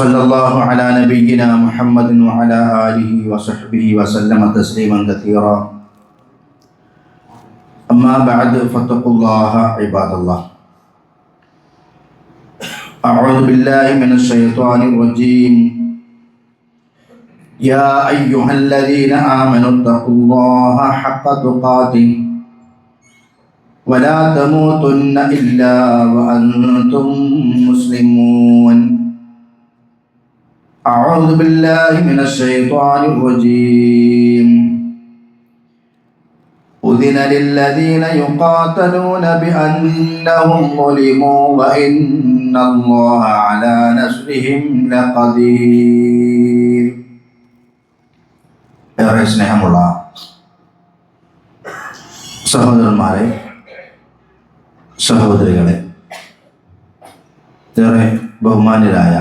وصلى الله على نبينا محمد وعلى آله وصحبه وسلم تسليما كثيرا أما بعد فاتقوا الله عباد الله أعوذ بالله من الشيطان الرجيم يا أيها الذين آمنوا اتقوا الله حق تقاته ولا تموتن إلا وأنتم مسلمون أعوذ بالله من الشيطان الرجيم أذن للذين يقاتلون بأنهم ظلموا وإن الله على نصرهم لقدير. ഏറെ സ്നേഹമുള്ള സഹോദരന്മാരെ, സഹോദരികളെ, ഏറെ ബഹുമാന്യരായ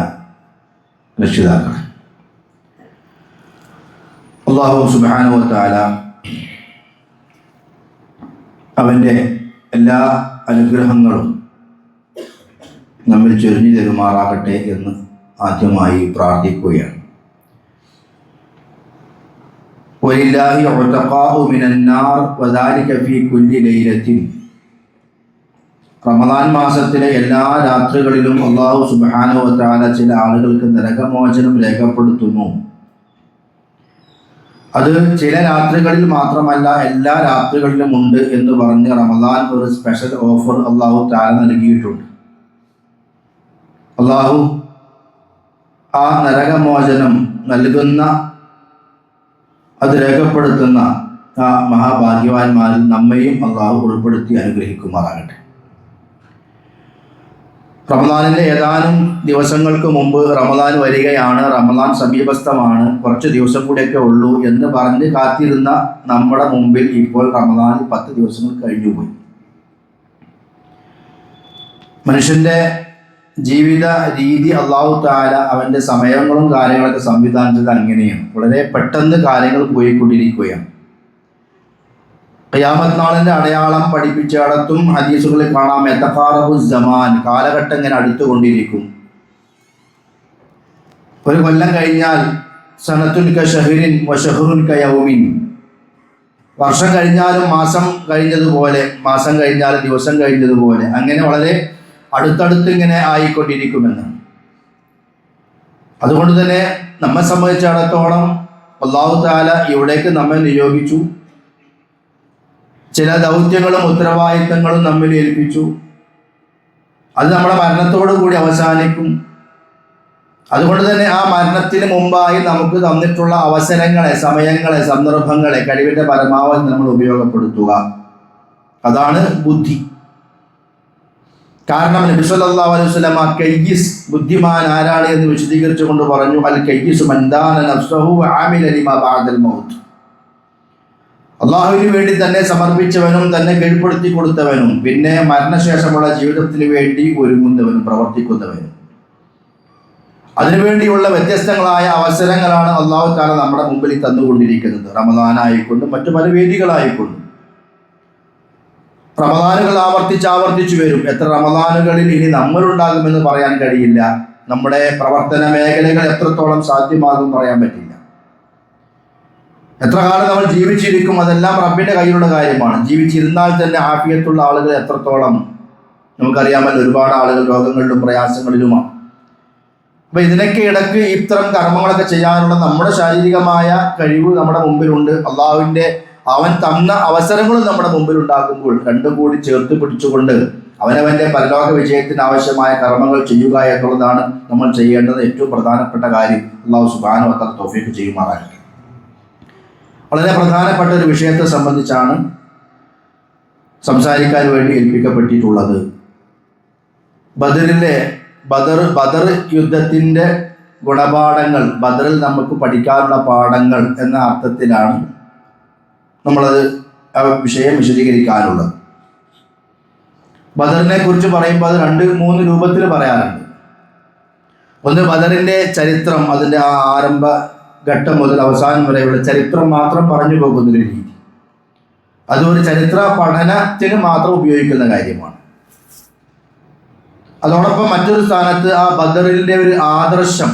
രക്ഷിതാക്കളെ, അല്ലാഹു സുബ്ഹാനഹു വ തആല അവൻ്റെ എല്ലാ അനുഗ്രഹങ്ങളും നമ്മിൽ ചൊരിഞ്ഞു തരുമാറാകട്ടെ എന്ന് ആദ്യമായി പ്രാർത്ഥിക്കുകയാണ്. വലില്ലാഹി ഉതഖാഉ മിനൻ നാർ വദാലിക ഫീ കുല്ലി ലൈലത്തിൻ. റമദാൻ മാസത്തിലെ എല്ലാ രാത്രികളിലും അല്ലാഹു സുബ്ഹാനഹു വ തആല ചില ആളുകൾക്ക് നരകമോചനം രേഖപ്പെടുത്തുന്നു. അത് ചില രാത്രികളിൽ മാത്രമല്ല, എല്ലാ രാത്രികളിലും ഉണ്ട് എന്ന് പറഞ്ഞ് റമദാൻ ഒരു സ്പെഷ്യൽ ഓഫർ അല്ലാഹു തആല നൽകിയിട്ടുണ്ട്. അല്ലാഹു ആ നരകമോചനം നൽകുന്ന, അത് രേഖപ്പെടുത്തുന്ന ആ മഹാഭാഗ്യവാന്മാരിൽ നമ്മയും അല്ലാഹു ഉൾപ്പെടുത്തി അനുഗ്രഹിക്കുമാറാകട്ടെ. റമദാനിൻ്റെ ഏതാനും ദിവസങ്ങൾക്ക് മുമ്പ് റമദാൻ വരികയാണ്, റമദാൻ സമീപസ്ഥമാണ്, കുറച്ച് ദിവസം കൂടെയൊക്കെ ഉള്ളൂ എന്ന് പറഞ്ഞ് കാത്തിരുന്ന നമ്മുടെ മുമ്പിൽ ഇപ്പോൾ റമദാൻ 10 ദിവസങ്ങൾ കഴിഞ്ഞുപോയി. മനുഷ്യൻ്റെ ജീവിത രീതി അല്ലാഹു തആല അവൻ്റെ സമയങ്ങളും കാര്യങ്ങളൊക്കെ സംവിധാനിച്ചത് അങ്ങനെയാണ്. വളരെ പെട്ടെന്ന് കാര്യങ്ങൾ പോയിക്കൊണ്ടിരിക്കുകയാണ്. ഖിയാമത്ത് നാളിൻ്റെ അടയാളം പഠിപ്പിച്ചിടത്തും ഹദീസുകളിൽ കാണാം, യതഖാറബു സമാൻ, കാലഘട്ടം ഇങ്ങനെ അടുത്തുകൊണ്ടിരിക്കും. ഒരു കൊല്ലം കഴിഞ്ഞാൽ സനത്തുൻ കശഹ്റിൻ വശഹ്റുൻ കയൗമിൻ, വർഷം കഴിഞ്ഞാലും മാസം കഴിഞ്ഞതുപോലെ, മാസം കഴിഞ്ഞാലും ദിവസം കഴിഞ്ഞതുപോലെ, അങ്ങനെ വളരെ അടുത്തടുത്ത് ഇങ്ങനെ ആയിക്കൊണ്ടിരിക്കുമെന്നാണ്. അതുകൊണ്ട് തന്നെ നമ്മെ സംബന്ധിച്ചിടത്തോളം അല്ലാഹു തആല ഇവിടേക്ക് നമ്മെ നിയോഗിച്ചു, ചില ദൗത്യങ്ങളും ഉത്തരവാദിത്തങ്ങളും നമ്മിൽ ഏൽപ്പിച്ചു. അത് നമ്മുടെ മരണത്തോടു കൂടി അവസാനിക്കും. അതുകൊണ്ട് തന്നെ ആ മരണത്തിന് മുമ്പായി നമുക്ക് തന്നിട്ടുള്ള അവസരങ്ങളെ, സമയങ്ങളെ, സന്ദർഭങ്ങളെ കഴിവിൻ്റെ പരമാവധി നമ്മൾ ഉപയോഗപ്പെടുത്തുക. അതാണ് ബുദ്ധി. കാരണം നബി സല്ലല്ലാഹു അലൈഹി വസല്ലം കയ്യിസ്, ബുദ്ധിമാൻ ആരാണ് എന്ന് വിശദീകരിച്ചുകൊണ്ട് പറഞ്ഞു, അൽ കയ്യിസ് മൻ ദാന നഫ്സഹു വഅമില ലിമാ ബഅദൽ മൗത്ത്. അള്ളാഹുവിന് വേണ്ടി തന്നെ സമർപ്പിച്ചവനും തന്നെ കീഴ്പ്പെടുത്തി കൊടുത്തവനും പിന്നെ മരണശേഷമുള്ള ജീവിതത്തിന് വേണ്ടി ഒരുങ്ങുന്നവനും പ്രവർത്തിക്കുന്നവനും. അതിനുവേണ്ടിയുള്ള വ്യത്യസ്തങ്ങളായ അവസരങ്ങളാണ് അല്ലാഹു തആല നമ്മുടെ മുമ്പിൽ തന്നുകൊണ്ടിരിക്കുന്നത്. റമദാനായിക്കൊണ്ടും മറ്റു പല വേദികളായിക്കൊണ്ടും. റമദാനുകൾ ആവർത്തിച്ചു വരും. എത്ര റമദാനുകളിൽ ഇനി നമ്മളുണ്ടാകുമെന്ന് പറയാൻ കഴിയില്ല. നമ്മുടെ പ്രവർത്തന മേഖലകൾ എത്രത്തോളം സാധ്യമാകും പറയാൻ പറ്റില്ല. എത്ര കാലം നമ്മൾ ജീവിച്ചിരിക്കും അതെല്ലാം റബ്ബിൻ്റെ കയ്യിലുള്ള കാര്യമാണ്. ജീവിച്ചിരുന്നാൽ തന്നെ ആഫിയത്തുള്ള ആളുകൾ എത്രത്തോളം നമുക്കറിയാമല്ലോ. ഒരുപാട് ആളുകൾ രോഗങ്ങളിലും പ്രയാസങ്ങളിലുമാണ്. അപ്പോൾ ഇതിനൊക്കെ ഇടയ്ക്ക് ഇത്തരം കർമ്മങ്ങളൊക്കെ ചെയ്യാനുള്ള നമ്മുടെ ശാരീരികമായ കഴിവ് നമ്മുടെ മുമ്പിലുണ്ട്. അവൻ തന്ന അവസരങ്ങളും നമ്മുടെ മുമ്പിൽ ഉണ്ടാകുമ്പോൾ രണ്ടും കൂടി ചേർത്ത് പിടിച്ചുകൊണ്ട് അവനവൻ്റെ പരലോക വിജയത്തിന് ആവശ്യമായ കർമ്മങ്ങൾ ചെയ്യുക എന്നുള്ളതാണ് നമ്മൾ ചെയ്യേണ്ടത് ഏറ്റവും പ്രധാനപ്പെട്ട കാര്യം. അല്ലാഹു സുബ്ഹാനഹു വ തആല തൗഫീഖ് ചെയ്യുമാറാകട്ടെ. വളരെ പ്രധാനപ്പെട്ട ഒരു വിഷയത്തെ സംബന്ധിച്ചാണ് സംസാരിക്കാൻ വേണ്ടി ഏൽപ്പിക്കപ്പെട്ടിട്ടുള്ളത്. ബദർ യുദ്ധത്തിൻ്റെ ഗുണപാഠങ്ങൾ, ബദറിൽ നമുക്ക് പഠിക്കാനുള്ള പാഠങ്ങൾ എന്ന അർത്ഥത്തിലാണ് നമ്മളത് ആ വിഷയം വിശദീകരിക്കാനുള്ളത്. ബദറിനെ കുറിച്ച് പറയുമ്പോൾ അത് 2-3 രൂപത്തിൽ പറയാറുണ്ട്. ഒന്ന് ബദറിൻ്റെ ചരിത്രം, അതിൻ്റെ ആ ആരംഭ ഘട്ടം മുതൽ അവസാനം വരെയുള്ള ചരിത്രം മാത്രം പറഞ്ഞു പോകുന്നൊരു രീതി. അതൊരു ചരിത്ര പഠനത്തിന് മാത്രം ഉപയോഗിക്കുന്ന കാര്യമാണ്. അതോടൊപ്പം മറ്റൊരു സ്ഥാനത്ത് ആ ബദറിൻ്റെ ഒരു ആദർശം,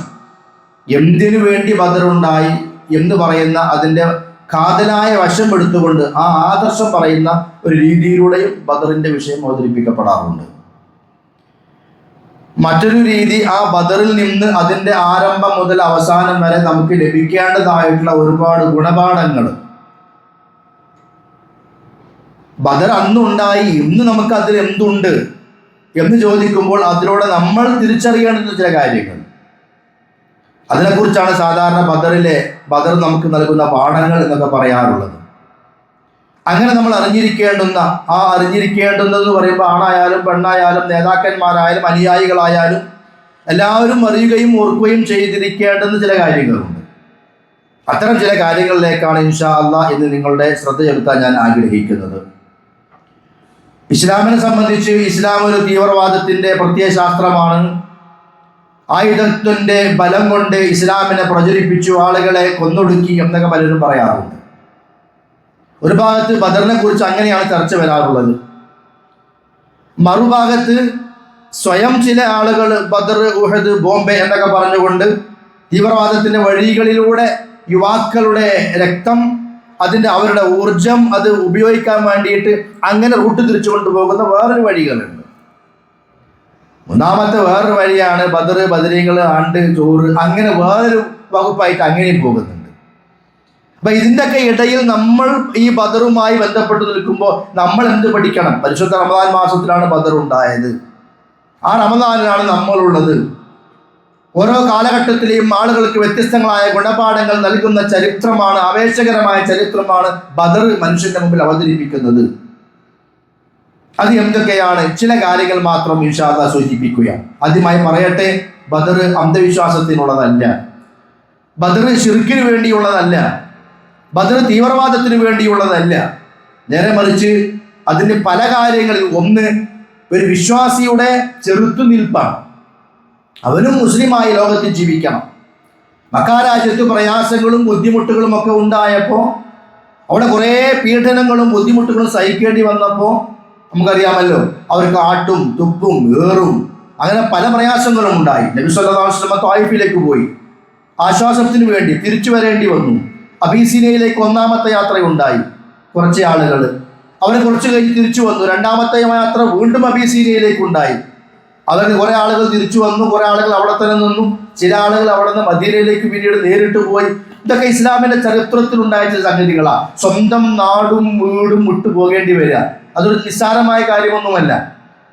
എന്തിനു വേണ്ടി ബദറുണ്ടായി എന്ന് പറയുന്ന അതിൻ്റെ കാതലായ വശം എടുത്തുകൊണ്ട് ആ ആദർശം പറയുന്ന ഒരു രീതിയിലൂടെയും ബദറിൻ്റെ വിഷയം അവതരിപ്പിക്കപ്പെടാറുണ്ട്. മറ്റൊരു രീതി, ആ ബദറിൽ നിന്ന് അതിൻ്റെ ആരംഭം മുതൽ അവസാനം വരെ നമുക്ക് ലഭിക്കേണ്ടതായിട്ടുള്ള ഒരുപാട് ഗുണപാഠങ്ങൾ ബദർ അന്നുണ്ടായി, ഇന്ന് നമുക്ക് അതിൽ എന്തുണ്ട് എന്ന് ചോദിക്കുമ്പോൾ അതിലൂടെ നമ്മൾ തിരിച്ചറിയേണ്ടുന്ന ചില കാര്യങ്ങൾ, അതിനെക്കുറിച്ചാണ് സാധാരണ ബദർ നമുക്ക് നൽകുന്ന പാഠങ്ങൾ എന്നൊക്കെ പറയാറുള്ളത്. അങ്ങനെ നമ്മൾ അറിഞ്ഞിരിക്കേണ്ടുന്നതെന്ന് പറയുമ്പോൾ ആണായാലും പെണ്ണായാലും നേതാക്കന്മാരായാലും അനുയായികളായാലും എല്ലാവരും അറിയുകയും ഓർക്കുകയും ചെയ്തിരിക്കേണ്ടുന്ന ചില കാര്യങ്ങളുണ്ട്. അത്തരം ചില കാര്യങ്ങളിലേക്കാണ് ഇൻഷാ അല്ലാഹ് ഇന്ന് നിങ്ങളുടെ ശ്രദ്ധ ചെലുത്താൻ ഞാൻ ആഗ്രഹിക്കുന്നത്. ഇസ്ലാമിനെ സംബന്ധിച്ച് ഇസ്ലാം ഒരു തീവ്രവാദത്തിൻ്റെ പ്രത്യയശാസ്ത്രമാണ്. ആയുധത്തിൻ്റെ ബലം കൊണ്ട് ഇസ്ലാമിനെ പ്രചരിപ്പിച്ചു, ആളുകളെ കൊന്നൊടുക്കി എന്നൊക്കെ പലരും പറയാറുണ്ട്. ഒരു ഭാഗത്ത് ബദറിനെ കുറിച്ച് അങ്ങനെയാണ് ചർച്ച വരാറുള്ളത്. മറുഭാഗത്ത് സ്വയം ചില ആളുകൾ ബദർ, ഉഹദ്, ബോംബെ എന്നൊക്കെ പറഞ്ഞുകൊണ്ട് തീവ്രവാദത്തിൻ്റെ വഴികളിലൂടെ യുവാക്കളുടെ രക്തം, അവരുടെ ഊർജം അത് ഉപയോഗിക്കാൻ വേണ്ടിയിട്ട് അങ്ങനെ റൂട്ട് തിരിച്ചു കൊണ്ടുപോകുന്ന വേറൊരു വഴികളുണ്ട്. മൂന്നാമത്തെ വേറൊരു വഴിയാണ് ബദർ, ബദരീകൾ, ആണ്ട്, ചോറ്, അങ്ങനെ വേറൊരു വകുപ്പായിട്ട് അങ്ങനെയും പോകുന്നുണ്ട്. അപ്പൊ ഇതിൻ്റെയൊക്കെ ഇടയിൽ നമ്മൾ ഈ ബദറുമായി ബന്ധപ്പെട്ട് നിൽക്കുമ്പോൾ നമ്മൾ എന്ത് പഠിക്കണം? പരിശുദ്ധ റമദാൻ മാസത്തിലാണ് ബദർ ഉണ്ടായത്. ആ റമദാനിലാണ് നമ്മളുള്ളത്. ഓരോ കാലഘട്ടത്തിലെയും ആളുകൾക്ക് വ്യത്യസ്തങ്ങളായ ഗുണപാഠങ്ങൾ നൽകുന്ന ചരിത്രമാണ്, ആവേശകരമായ ചരിത്രമാണ് ബദർ മനുഷ്യന്റെ മുമ്പിൽ അവതരിപ്പിക്കുന്നത്. അത് എന്തൊക്കെയാണ്? ചില കാര്യങ്ങൾ മാത്രം ഇൻഷാ അല്ലാഹ് സൂചിപ്പിക്കുക. ആദ്യമായി പറയട്ടെ, ബദർ അന്ധവിശ്വാസത്തിനുള്ളതല്ല, ബദർ ശിർക്കിന് വേണ്ടിയുള്ളതല്ല, ബദർ തീവ്രവാദത്തിന് വേണ്ടിയുള്ളതല്ല. നേരെ മറിച്ച് അതിൻ്റെ പല കാര്യങ്ങളിൽ ഒന്ന് ഒരു വിശ്വാസിയുടെ ചെറുത്തുനിൽപ്പാണ്. അവനും മുസ്ലിമായി ലോകത്തിൽ ജീവിക്കണം. മക്കാ രാജ്യത്ത് പ്രയാസങ്ങളും ബുദ്ധിമുട്ടുകളും ഒക്കെ ഉണ്ടായപ്പോൾ, അവിടെ കുറേ പീഡനങ്ങളും ബുദ്ധിമുട്ടുകളും സഹിക്കേണ്ടി വന്നപ്പോൾ നമുക്കറിയാമല്ലോ, അവർക്ക് ആട്ടും തുപ്പും ഏറും അങ്ങനെ പല പ്രയാസങ്ങളും ഉണ്ടായി. നബി സല്ലല്ലാഹു അലൈഹി വസല്ലം ത്വായിഫിലേക്ക് പോയി, ആശ്വാസത്തിന് വേണ്ടി തിരിച്ചു വരേണ്ടി വന്നു. അബീസിനിയയിലേക്ക് ഒന്നാമത്തെ യാത്രയുണ്ടായി, കുറച്ച് ആളുകൾ അവർ കുറച്ച് കഴിഞ്ഞ് തിരിച്ചു വന്നു. രണ്ടാമത്തെ യാത്ര വീണ്ടും അബീസിനിയയിലേക്കുണ്ടായി. അവർക്ക് കുറേ ആളുകൾ തിരിച്ചു വന്നു, കുറേ ആളുകൾ അവിടെ തന്നെ നിന്നു, ചില ആളുകൾ അവിടെ നിന്ന് മദീനയിലേക്ക് പിന്നീട് നേരിട്ട് പോയി. ഇതൊക്കെ ഇസ്ലാമിന്റെ ചരിത്രത്തിലുണ്ടായ ചില സംഗതികളാണ്. സ്വന്തം നാടും വീടും വിട്ടു പോകേണ്ടി വരിക അതൊരു നിസ്സാരമായ കാര്യമൊന്നുമല്ല.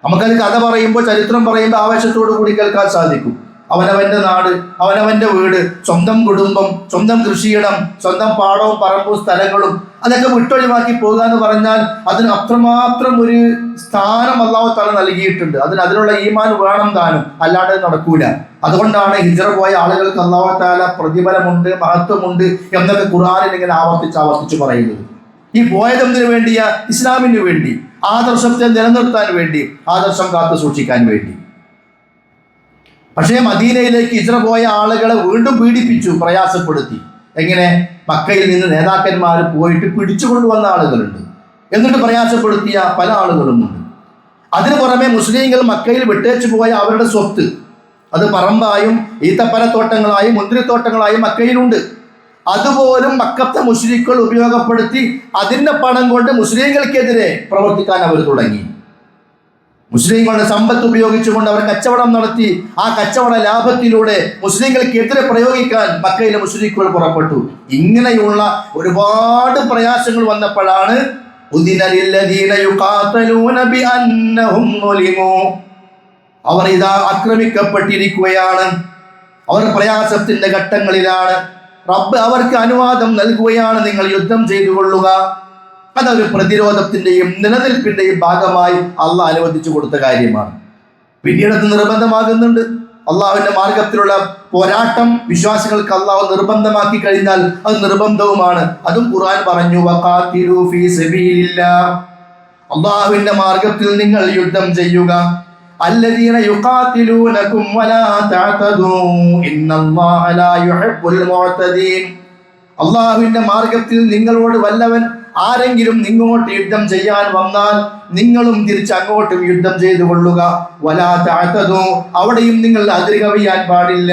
നമുക്കത് കഥ പറയുമ്പോൾ, ചരിത്രം പറയുമ്പോൾ ആവേശത്തോടു കൂടി കേൾക്കാൻ സാധിക്കും. അവനവൻ്റെ നാട്, അവനവൻ്റെ വീട്, സ്വന്തം കുടുംബം, സ്വന്തം കൃഷിയിടം, സ്വന്തം പാടവും പറമ്പും സ്ഥലങ്ങളും അതൊക്കെ വിട്ടൊഴിവാക്കി പോകുക എന്ന് പറഞ്ഞാൽ അതിന് അത്രമാത്രം ഒരു സ്ഥാനം അല്ലാഹു തആല നൽകിയിട്ടുണ്ട്. അതിനുള്ള ഈമാൻ വേണം താനും, അല്ലാതെ നടക്കൂല. അതുകൊണ്ടാണ് ഹിജ്റ പോയ ആളുകൾക്ക് അല്ലാഹു തആല പ്രതിഫലമുണ്ട്, മഹത്വമുണ്ട് എന്നൊക്കെ ഖുർആനിൽ ഇങ്ങനെ ആവർത്തിച്ച് പറയുന്നത്. ഈ പോയതെന്തിനു വേണ്ടിയാ? ഇസ്ലാമിന് വേണ്ടി, ആദർശത്തെ നിലനിർത്താൻ വേണ്ടി, ആദർശം കാത്തു സൂക്ഷിക്കാൻ വേണ്ടി. പക്ഷേ മദീനയിലേക്ക് ഹിജ്റ പോയ ആളുകളെ വീണ്ടും പീഡിപ്പിച്ചു, പ്രയാസപ്പെടുത്തി. എങ്ങനെ? മക്കയിൽ നിന്ന് നേതാക്കന്മാർ പോയിട്ട് പിടിച്ചു കൊണ്ടുവന്ന ആളുകളുണ്ട്, എന്നിട്ട് പ്രയാസപ്പെടുത്തിയ പല ആളുകളുമുണ്ട്. അതിനു പുറമെ മുസ്ലിങ്ങൾ മക്കയിൽ വിട്ടേച്ചു പോയ അവരുടെ സ്വത്ത്, അത് പറമ്പായും ഈത്തപ്പനത്തോട്ടങ്ങളായും മുന്തിരിത്തോട്ടങ്ങളായും മക്കയിലുണ്ട്. അതുപോലും മക്കത്തെ മുശ്രിക്കുകൾ ഉപയോഗപ്പെടുത്തി അതിൻ്റെ പണം കൊണ്ട് മുസ്ലിങ്ങൾക്കെതിരെ പ്രവർത്തിക്കാൻ അവർ തുടങ്ങി. മുസ്ലിങ്ങളുടെ സമ്പത്ത് ഉപയോഗിച്ചുകൊണ്ട് അവർ കച്ചവടം നടത്തി. ആ കച്ചവട ലാഭത്തിലൂടെ മുസ്ലിങ്ങൾക്കെതിരെ പ്രയോഗിക്കാൻ മക്കയിലെ മുസ്ലിക്കുകൾ പുറപ്പെട്ടു. ഇങ്ങനെയുള്ള ഒരുപാട് പ്രയാസങ്ങൾ വന്നപ്പോഴാണ് അവർ ഇതാ ആക്രമിക്കപ്പെട്ടിരിക്കുകയാണ്, അവർ പ്രയാസത്തിന്റെ ഘട്ടങ്ങളിലാണ്. റബ്ബ് അവർക്ക് അനുവാദം നൽകുകയാണ്, നിങ്ങൾ യുദ്ധം ചെയ്തു കൊള്ളുക. അതൊരു പ്രതിരോധത്തിന്റെയും നിലനിൽപ്പിന്റെയും ഭാഗമായി അള്ളാഹ് അനുവദിച്ചു കൊടുത്ത കാര്യമാണ്. പിന്നീട് അത് നിർബന്ധമാകുന്നുണ്ട്. അള്ളാഹുവിന്റെ മാർഗത്തിലുള്ള പോരാട്ടം വിശ്വാസികൾക്ക് അള്ളാഹു നിർബന്ധമാക്കി കഴിഞ്ഞാൽ അത് നിർബന്ധവുമാണ്. അതും ഖുർആൻ പറഞ്ഞു, വഖാതിലു ഫീ സബീലില്ലാഹ്, അള്ളാഹുവിന്റെ മാർഗത്തിൽ നിങ്ങൾ യുദ്ധം ചെയ്യുക. അല്ലദീന യുഖാതിലൂനകും വലാ തഅതദൂ ഇന്നല്ലാഹ ലാ യുഹിബ്ബുൽ മുഅ്തദീൻ. അള്ളാഹുവിന്റെ മാർഗത്തിൽ നിങ്ങളോട് വല്ലവൻ ആരെങ്കിലും നിങ്ങോട്ട് യുദ്ധം ചെയ്യാൻ വന്നാൽ നിങ്ങളും തിരിച്ച് അങ്ങോട്ടും യുദ്ധം ചെയ്തു കൊള്ളുക. വലാ തഅതദൂ, അവിടെയും നിങ്ങൾ അതിര് കവിയാൻ പാടില്ല.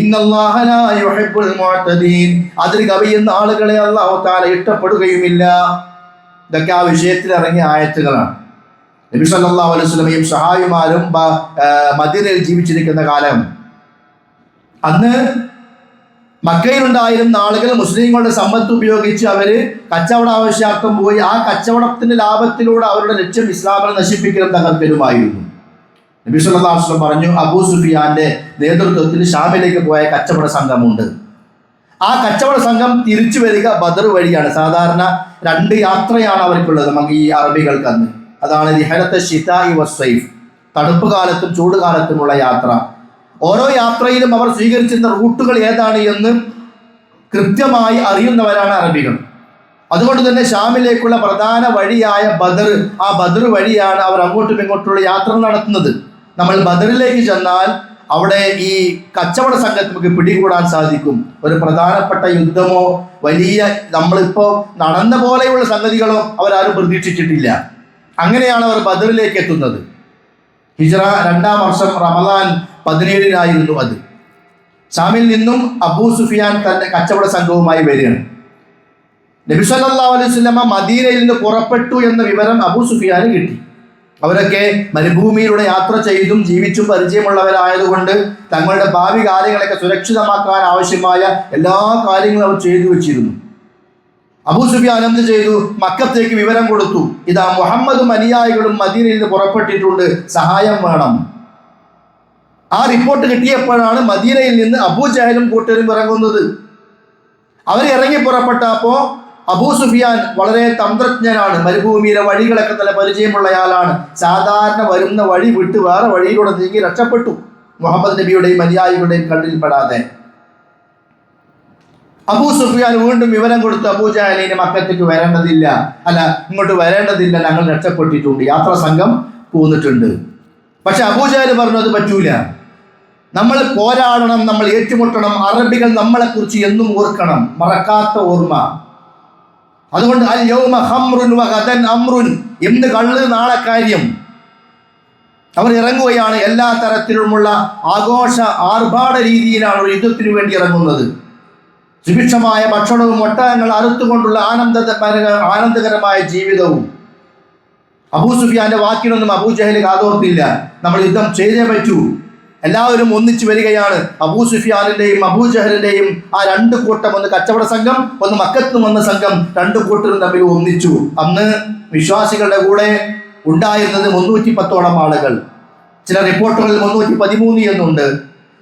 ഇന്നല്ലാഹ ലാ യുഹിബ്ബുൽ മുഅ്തദീൻ, അതിൽ കവിയുന്ന ആളുകളെ അല്ലാഹു തആല ഇഷ്ടപ്പെടുകയുമില്ല. ഇതൊക്കെ ആ വിഷയത്തിൽ ഇറങ്ങിയ ആയത്തുകളാണ്. നബി സല്ലല്ലാഹു അലൈഹി വസല്ലമയും സഹായിമാരും മദീനയിൽ ജീവിച്ചിരിക്കുന്ന കാലം, അന്ന് മക്കയിലുണ്ടായിരുന്ന ആളുകൾ മുസ്ലിങ്ങളുടെ സമ്പത്ത് ഉപയോഗിച്ച് അവര് കച്ചവട ആവശ്യാർത്ഥം പോയി ആ കച്ചവടത്തിന്റെ ലാഭത്തിലൂടെ അവരുടെ ലക്ഷ്യം ഇസ്ലാമിനെ നശിപ്പിക്കലും തകർക്കലുമായിരുന്നു. നബി സല്ലല്ലാഹു അലൈഹി വസല്ലം പറഞ്ഞു, അബൂ സുഫിയാന്റെ നേതൃത്വത്തിൽ ഷാമിലേക്ക് പോയ കച്ചവട സംഘമുണ്ട്. ആ കച്ചവട സംഘം തിരിച്ചു വരിക ബദർ വഴിയാണ്. സാധാരണ 2 യാത്രയാണ് അവർക്കുള്ളത് നമുക്ക് ഈ അറബികൾക്ക് അന്ന്. അതാണ് റിഹലത്തെ ശിതാഇ വസ്സൈഫ്, തണുപ്പ് കാലത്തും ചൂട് കാലത്തുമുള്ള യാത്ര. ഓരോ യാത്രയിലും അവർ സ്വീകരിച്ചിരുന്ന റൂട്ടുകൾ ഏതാണ് എന്ന് കൃത്യമായി അറിയുന്നവരാണ് അറബികൾ. അതുകൊണ്ട് തന്നെ ഷാമിലേക്കുള്ള പ്രധാന വഴിയായ ബദർ, ആ ബദർ വഴിയാണ് അവർ അങ്ങോട്ടും ഇങ്ങോട്ടുള്ള യാത്ര നടത്തുന്നത്. നമ്മൾ ബദറിലേക്ക് ചെന്നാൽ അവിടെ ഈ കച്ചവട സംഘത്തെ നമുക്ക് പിടികൂടാൻ സാധിക്കും. ഒരു പ്രധാനപ്പെട്ട യുദ്ധമോ വലിയ നമ്മളിപ്പോൾ നടന്ന പോലെയുള്ള സംഗതികളോ അവരാരും പ്രതീക്ഷിച്ചിട്ടില്ല. അങ്ങനെയാണ് അവർ ബദറിലേക്ക് എത്തുന്നത്. ഹിജ്റ 2-ാം വർഷം റമദാൻ 17-നായിരുന്നു അത്. ഷാമിൽ നിന്നും അബൂ സുഫിയാൻ തന്റെ കച്ചവട സംഘവുമായി വരികയാണ്. നബി സല്ലല്ലാഹു അലൈഹി വസല്ലമ മദീനയിൽ നിന്ന് പുറപ്പെട്ടു എന്ന വിവരം അബൂ സുഫിയാന് കിട്ടി. അവരൊക്കെ മരുഭൂമിയിലൂടെ യാത്ര ചെയ്തും ജീവിച്ചും പരിചയമുള്ളവരായതുകൊണ്ട് തങ്ങളുടെ ഭാവി കാര്യങ്ങളൊക്കെ സുരക്ഷിതമാക്കാൻ ആവശ്യമായ എല്ലാ കാര്യങ്ങളും അവർ ചെയ്തു വെച്ചിരുന്നു. അബൂ സുഫിയാൻ എന്ത് ചെയ്തു? മക്കത്തേക്ക് വിവരം കൊടുത്തു, ഇതാ മുഹമ്മദും അനുയായികളും മദീനയിൽ നിന്ന് പുറപ്പെട്ടിട്ടുണ്ട്, സഹായം വേണം. ആ റിപ്പോർട്ട് കിട്ടിയപ്പോഴാണ് മദീനയിൽ നിന്ന് അബൂ ജഹലും കൂട്ടരും ഇറങ്ങുന്നത്. അവർ ഇറങ്ങി പുറപ്പെട്ടപ്പോൾ അബൂ സുഫിയാൻ വളരെ തന്ത്രജ്ഞനാണ്, മരുഭൂമിയിലെ വഴികളൊക്കെ നല്ല പരിചയമുള്ളയാളാണ്. സാധാരണ വരുന്ന വഴി വിട്ട് വേറെ വഴിയിലൂടെ നീങ്ങി രക്ഷപ്പെട്ടു, മുഹമ്മദ് നബിയുടെയും അനുയായികളുടെയും കണ്ണിൽപ്പെടാതെ. അബൂ സുഫിയാൻ വീണ്ടും വിവരം കൊടുത്തു, അബൂ ജഹലിന് മക്കത്തേക്ക് വരേണ്ടതില്ല, ഇങ്ങോട്ട് വരേണ്ടതില്ല, ഞങ്ങൾ രക്ഷപ്പെട്ടിട്ടുണ്ട്, യാത്രാ സംഘം പോന്നിട്ടുണ്ട്. പക്ഷെ അബൂ ജഹൽ പറഞ്ഞു, അത് പറ്റൂല, നമ്മൾ പോരാടണം, നമ്മൾ ഏറ്റുമുട്ടണം, അറബികൾ നമ്മളെ കുറിച്ച് എന്നും ഓർക്കണം, മറക്കാത്ത ഓർമ്മ. അതുകൊണ്ട് അൽ യൗമ ഖംറുൻ വഗദൻ അംറുൻ, ഇന്ന് കള്ള് നാളെ കാര്യം. അവർ ഇറങ്ങുകയാണ്. എല്ലാ തരത്തിലുമുള്ള ആഘോഷ ആർഭാട രീതിയിലാണ് ഒരു യുദ്ധത്തിനു വേണ്ടി ഇറങ്ങുന്നത്. സുഭിക്ഷമായ ഭക്ഷണവും ഒട്ടകങ്ങൾ അറുത്തുകൊണ്ടുള്ള ആനന്ദകരമായ ജീവിതവും. അബൂ സുഫിയാന്റെ വാക്കിനൊന്നും അബൂ ജഹൽ കാതോർത്തില്ല. നമ്മൾ യുദ്ധം ചെയ്തേ പറ്റൂ. എല്ലാവരും ഒന്നിച്ചു വരികയാണ്. അബൂ സുഫിയാനിന്റെയും അബൂ ജഹലിന്റെയും ആ 2 കൂട്ടം, ഒന്ന് കച്ചവട സംഘം, ഒന്ന് മക്കത്ത് വന്ന സംഘം, 2 കൂട്ടരും തമ്മിൽ ഒന്നിച്ചു. അന്ന് വിശ്വാസികളുടെ കൂടെ ഉണ്ടായിരുന്നത് 310ഓളം ആളുകൾ. ചില റിപ്പോർട്ടുകളിൽ 313 എന്നുണ്ട്,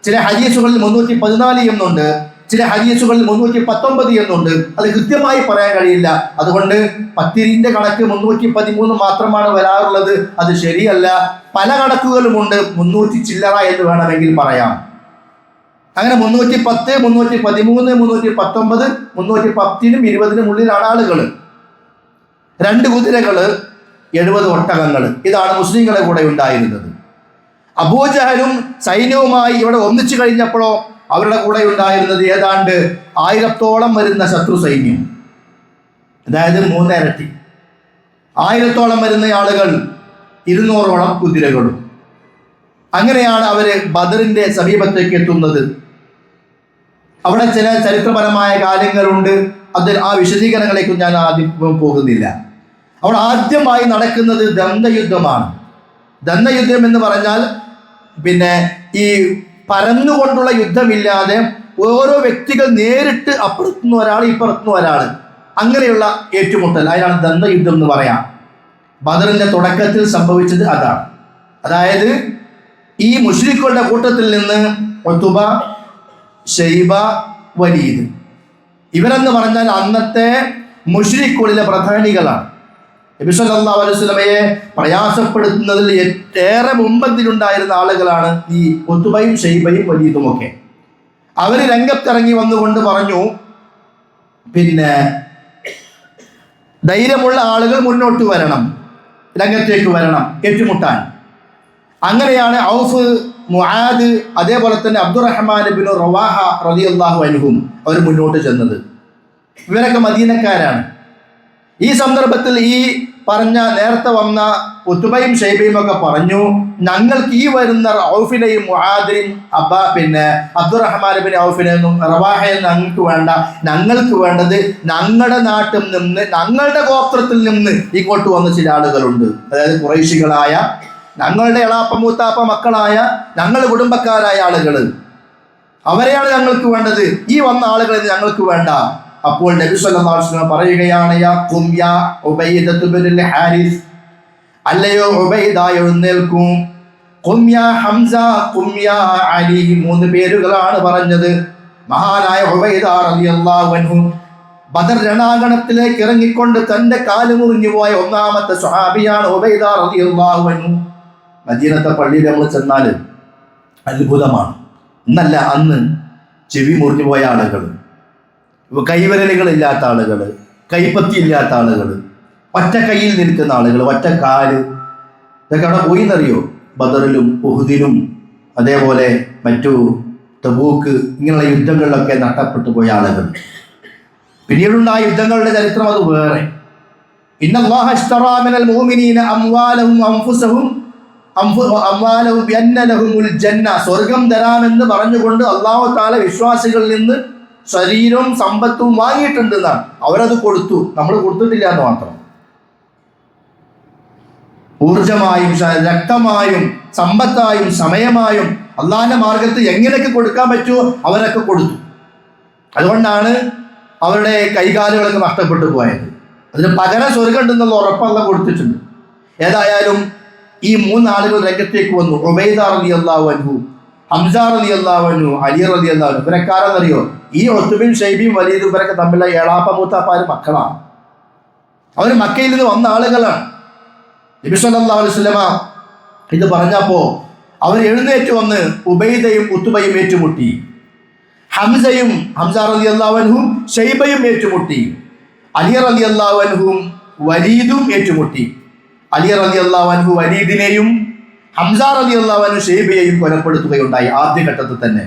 ചില ഹദീസുകളിൽ 314 എന്നുണ്ട്, ചില ഹദീസുകളിൽ 319 എന്നുണ്ട്. അത് കൃത്യമായി പറയാൻ കഴിയില്ല. അതുകൊണ്ട് പത്തിരിന്റെ കണക്ക് 313 മാത്രമാണ് വരാറുള്ളത്. അത് ശരിയല്ല. പല കണക്കുകളുമുണ്ട്. 300 ചില്ലറ എന്ന് വേണമെങ്കിൽ പറയാം. അങ്ങനെ 310, 313, 319, 310-നും 20-നും ഉള്ളിലാണ് ആളുകൾ. 2 കുതിരകള്, 70 ഒട്ടകങ്ങൾ. ഇതാണ് മുസ്ലിങ്ങളെ കൂടെ ഉണ്ടായിരുന്നത്. അബൂ ജഹലും സൈന്യവുമായി ഇവിടെ ഒന്നിച്ചു കഴിഞ്ഞപ്പോഴോ അവരുടെ കൂടെ ഉണ്ടായിരുന്നത് ഏതാണ്ട് 1000-ഓളം വരുന്ന ശത്രു സൈന്യം. അതായത് 3 ഇരട്ടി. 1000-ഓളം വരുന്ന ആളുകൾ, 200-ഓളം കുതിരകളും. അങ്ങനെയാണ് അവര് ബദറിന്റെ സമീപത്തേക്ക് എത്തുന്നത്. അവിടെ ചില ചരിത്രപരമായ കാര്യങ്ങളുണ്ട്. ആ വിശദീകരണങ്ങളിലേക്ക് ഞാൻ ആദ്യം പോകുന്നില്ല. അവിടെ ആദ്യമായി നടക്കുന്നത് ദന്തയുദ്ധമാണ്. ദന്തയുദ്ധം എന്ന് പറഞ്ഞാൽ ഈ പരന്നുകൊണ്ടുള്ള യുദ്ധമില്ലാതെ ഓരോ വ്യക്തികൾ നേരിട്ട് അപ്പുറത്തുനിന്ന് ഒരാൾ ഇപ്പുറത്തുനിന്ന് ഒരാൾ, അങ്ങനെയുള്ള ഏറ്റുമുട്ടൽ, അതിനാണ് ദന്തയുദ്ധം എന്ന് പറയാം. ബദറിന്റെ തുടക്കത്തിൽ സംഭവിച്ചത് അതാണ്. അതായത് ഈ മുശ്രിക്കുകളുടെ കൂട്ടത്തിൽ നിന്ന് ഉത്ബ, ഷൈബ, വലീദ്, ഇവരെന്ന് പറഞ്ഞാൽ അന്നത്തെ മുശ്രിക്കുകളിലെ പ്രധാനികളാണ്. നബി സല്ലല്ലാഹു അലൈഹി വസല്ലമയെ പ്രയാസപ്പെടുത്തുന്നതിൽ ഏറെ മുമ്പന്തിലുണ്ടായിരുന്ന ആളുകളാണ് ഈ ഉത്ബയും ഷൈബയും വലീദും ഒക്കെ. അവർ രംഗത്തിറങ്ങി വന്നുകൊണ്ട് പറഞ്ഞു, ധൈര്യമുള്ള ആളുകൾ മുന്നോട്ട് വരണം, രംഗത്തേക്ക് വരണം ഏറ്റുമുട്ടാൻ. അങ്ങനെയാണ് ഔഫ്, മുആദ്, അതേപോലെ തന്നെ അബ്ദുറഹ്മാൻ ഇബ്നു റവാഹ റളിയല്ലാഹു അൻഹും അവർ മുന്നോട്ട് ചെന്നത്. ഇവരൊക്കെ മദീനക്കാരാണ്. ഈ സന്ദർഭത്തിൽ ഈ പറഞ്ഞ നേരത്തെ വന്ന ഉത്ബയും ഷൈബയും ഒക്കെ പറഞ്ഞു, ഞങ്ങൾക്ക് ഈ വരുന്ന ഔഫിനെയും മുആദിനെയും അബ്ദുറഹ്മാൻ ബിൻ ഔഫിനെയും റവാഹയും ഞങ്ങൾക്ക് വേണ്ട. ഞങ്ങൾക്ക് വേണ്ടത് ഞങ്ങളുടെ നാട്ടിൽ നിന്ന്, ഞങ്ങളുടെ ഗോത്രത്തിൽ നിന്ന് ഇങ്ങോട്ട് വന്ന ചില ആളുകളുണ്ട്. അതായത് ഖുറൈശികളായ, ഞങ്ങളുടെ എളാപ്പ മൂത്താപ്പ മക്കളായ, ഞങ്ങളുടെ കുടുംബക്കാരായ ആളുകൾ, അവരെയാണ് ഞങ്ങൾക്ക് വേണ്ടത്. ഈ വന്ന ആളുകളെ ഞങ്ങൾക്ക് വേണ്ട. അപ്പോൾ നബി സല്ലല്ലാഹു അലൈഹി വസല്ലം പറയുകയാണ്, യാ ഖും യാ ഉബൈദത്തു ബിനുൽ ഹാരിസ്, അല്ലയോ ഉബൈദ എഴുന്നേൽക്കും. ഖും യാ ഹംസ, ഖും യാ അലി, 3 പേരുകളാണ് പറഞ്ഞത്. മഹാനായ ഉബൈദ റളിയല്ലാഹു അൻഹു ബദർ രണാങ്കണത്തിലേക്ക് ഇറങ്ങിക്കൊണ്ട് തന്റെ കാല് മുറിഞ്ഞു പോയ ഒന്നാമത്തെ സ്വഹാബിയാണ് ഉബൈദ റളിയല്ലാഹു അൻഹു. മദീനത്തെ പള്ളിയിൽ നമ്മൾ ചെന്നാൽ അത്ഭുതമാണ്. ഇന്നല്ല, അന്ന് ചെവി മുറിഞ്ഞു പോയ ആളുകൾ, കൈവിരലുകളില്ലാത്ത ആളുകൾ, കൈപ്പത്തി ഇല്ലാത്ത ആളുകൾ, ഒറ്റ കയ്യിൽ നിൽക്കുന്ന ആളുകൾ, ഒറ്റ കാല്, ഇതൊക്കെ അവിടെ പോയി എന്നറിയോ? ബദറിലും ഉഹുദിലും അതേപോലെ മറ്റു തബൂക്ക് ഇങ്ങനെയുള്ള യുദ്ധങ്ങളിലൊക്കെ നഷ്ടപ്പെട്ടു പോയ ആളുകൾ. പിന്നീടുണ്ടായ യുദ്ധങ്ങളുടെ ചരിത്രം അത് വേറെ. ഇന്നല്ലാഹ ഇശ്തറാ മിനൽ മുഅ്മിനീന അംവാലഹും അൻഫുസഹും ബിഅന്ന ലഹുമുൽ ജന്ന, സ്വർഗം തരാമെന്ന് പറഞ്ഞുകൊണ്ട് അല്ലാഹു തആല വിശ്വാസികളിൽ നിന്ന് ശരീരവും സമ്പത്തും വാങ്ങിയിട്ടുണ്ട് എന്നാണ്. അവരത് കൊടുത്തു, നമ്മൾ കൊടുത്തിട്ടില്ല എന്ന് മാത്രം. ഊർജമായും രക്തമായും സമ്പത്തായും സമയമായും അള്ളാഹിന്റെ മാർഗത്ത് എങ്ങനെയൊക്കെ കൊടുക്കാൻ പറ്റുമോ അവരൊക്കെ കൊടുത്തു. അതുകൊണ്ടാണ് അവരുടെ കൈകാലുകളൊക്കെ നഷ്ടപ്പെട്ടു പോയത്. അതിന് പകരം സ്വർഗം ഉണ്ടെന്നുള്ള ഉറപ്പല്ല കൊടുത്തിട്ടുണ്ട്. ഏതായാലും ഈ 3 ആളുകൾ രംഗത്തേക്ക് വന്നു. ഉബൈദ റളിയല്ലാഹു അൻഹു, ഹംസ റളിയല്ലാഹു അൻഹു, അലി റളിയല്ലാഹു അൻഹു. ഇവരെക്കാരെന്നറിയോ? ഈ ഉത്ബയും ഷൈബയും വലീദും ഇവരൊക്കെ തമ്മിലുള്ള ഏളാപ്പ മൂത്താപ്പാര് മക്കളാണ്. അവർ മക്കയിൽ നിന്ന് വന്ന ആളുകളാണ്. നബി സല്ലല്ലാഹു അലൈഹി വസല്ലമ ഇത് പറഞ്ഞപ്പോൾ അവർ എഴുന്നേറ്റ് വന്ന് ഉബൈദയും ഉത്ബയും ഏറ്റുമുട്ടി. ഹംസ റളിയല്ലാഹു അൻഹും ഷൈബയും ഏറ്റുമുട്ടി. അലി റളിയല്ലാഹു അൻഹും വലീദും ഏറ്റുമുട്ടി. അലി റളിയല്ലാഹു അൻഹു വലീദിനെയും ഹംസ റളിയല്ലാഹു അൻഹു ഷൈബയെയും കൊലപ്പെടുത്തുകയുണ്ടായി ആദ്യഘട്ടത്തിൽ തന്നെ.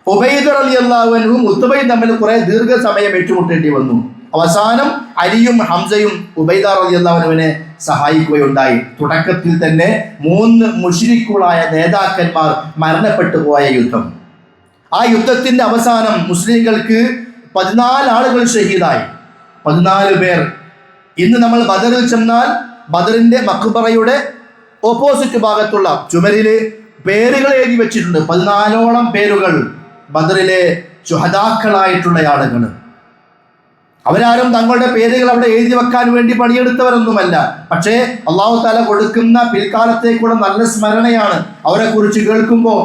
ഉബൈദ റളിയല്ലാഹു അൻഹും ഉത്ബയും തമ്മിൽ കുറെ ദീർഘസമയം ഏറ്റുമുട്ടേണ്ടി വന്നു. അവസാനം അലിയും ഹംസയും ഉബൈദ റളിയല്ലാഹു അൻഹുവിനെ സഹായിക്കുകയുണ്ടായി. തുടക്കത്തിൽ തന്നെ 3 മുശ്രിക്കുകളായ നേതാക്കന്മാർ മരണപ്പെട്ടു പോയ യുദ്ധം. ആ യുദ്ധത്തിന്റെ അവസാനം മുസ്ലിങ്ങൾക്ക് 14 ആളുകൾ ഷഹീദായി. 14 പേർ. ഇന്ന് നമ്മൾ ബദറിൽ ചെന്നാൽ ബദറിന്റെ മഖ്ബറയുടെ ഓപ്പോസിറ്റ് ഭാഗത്തുള്ള ചുമരില് പേരുകൾ എഴുതി വെച്ചിട്ടുണ്ട്. 14ഓളം പേരുകൾ ബദറിലെ ശുഹദാക്കളായിട്ടുള്ള ആളുകൾ. അവരാരും തങ്ങളുടെ പേരുകൾ അവിടെ എഴുതി വെക്കാൻ വേണ്ടി പണിയെടുത്തവരൊന്നുമല്ല. പക്ഷേ അല്ലാഹു തആല കൊടുക്കുന്ന പിൽക്കാലത്തേക്കുള്ള നല്ല സ്മരണയാണ്. അവരെ കുറിച്ച് കേൾക്കുമ്പോൾ,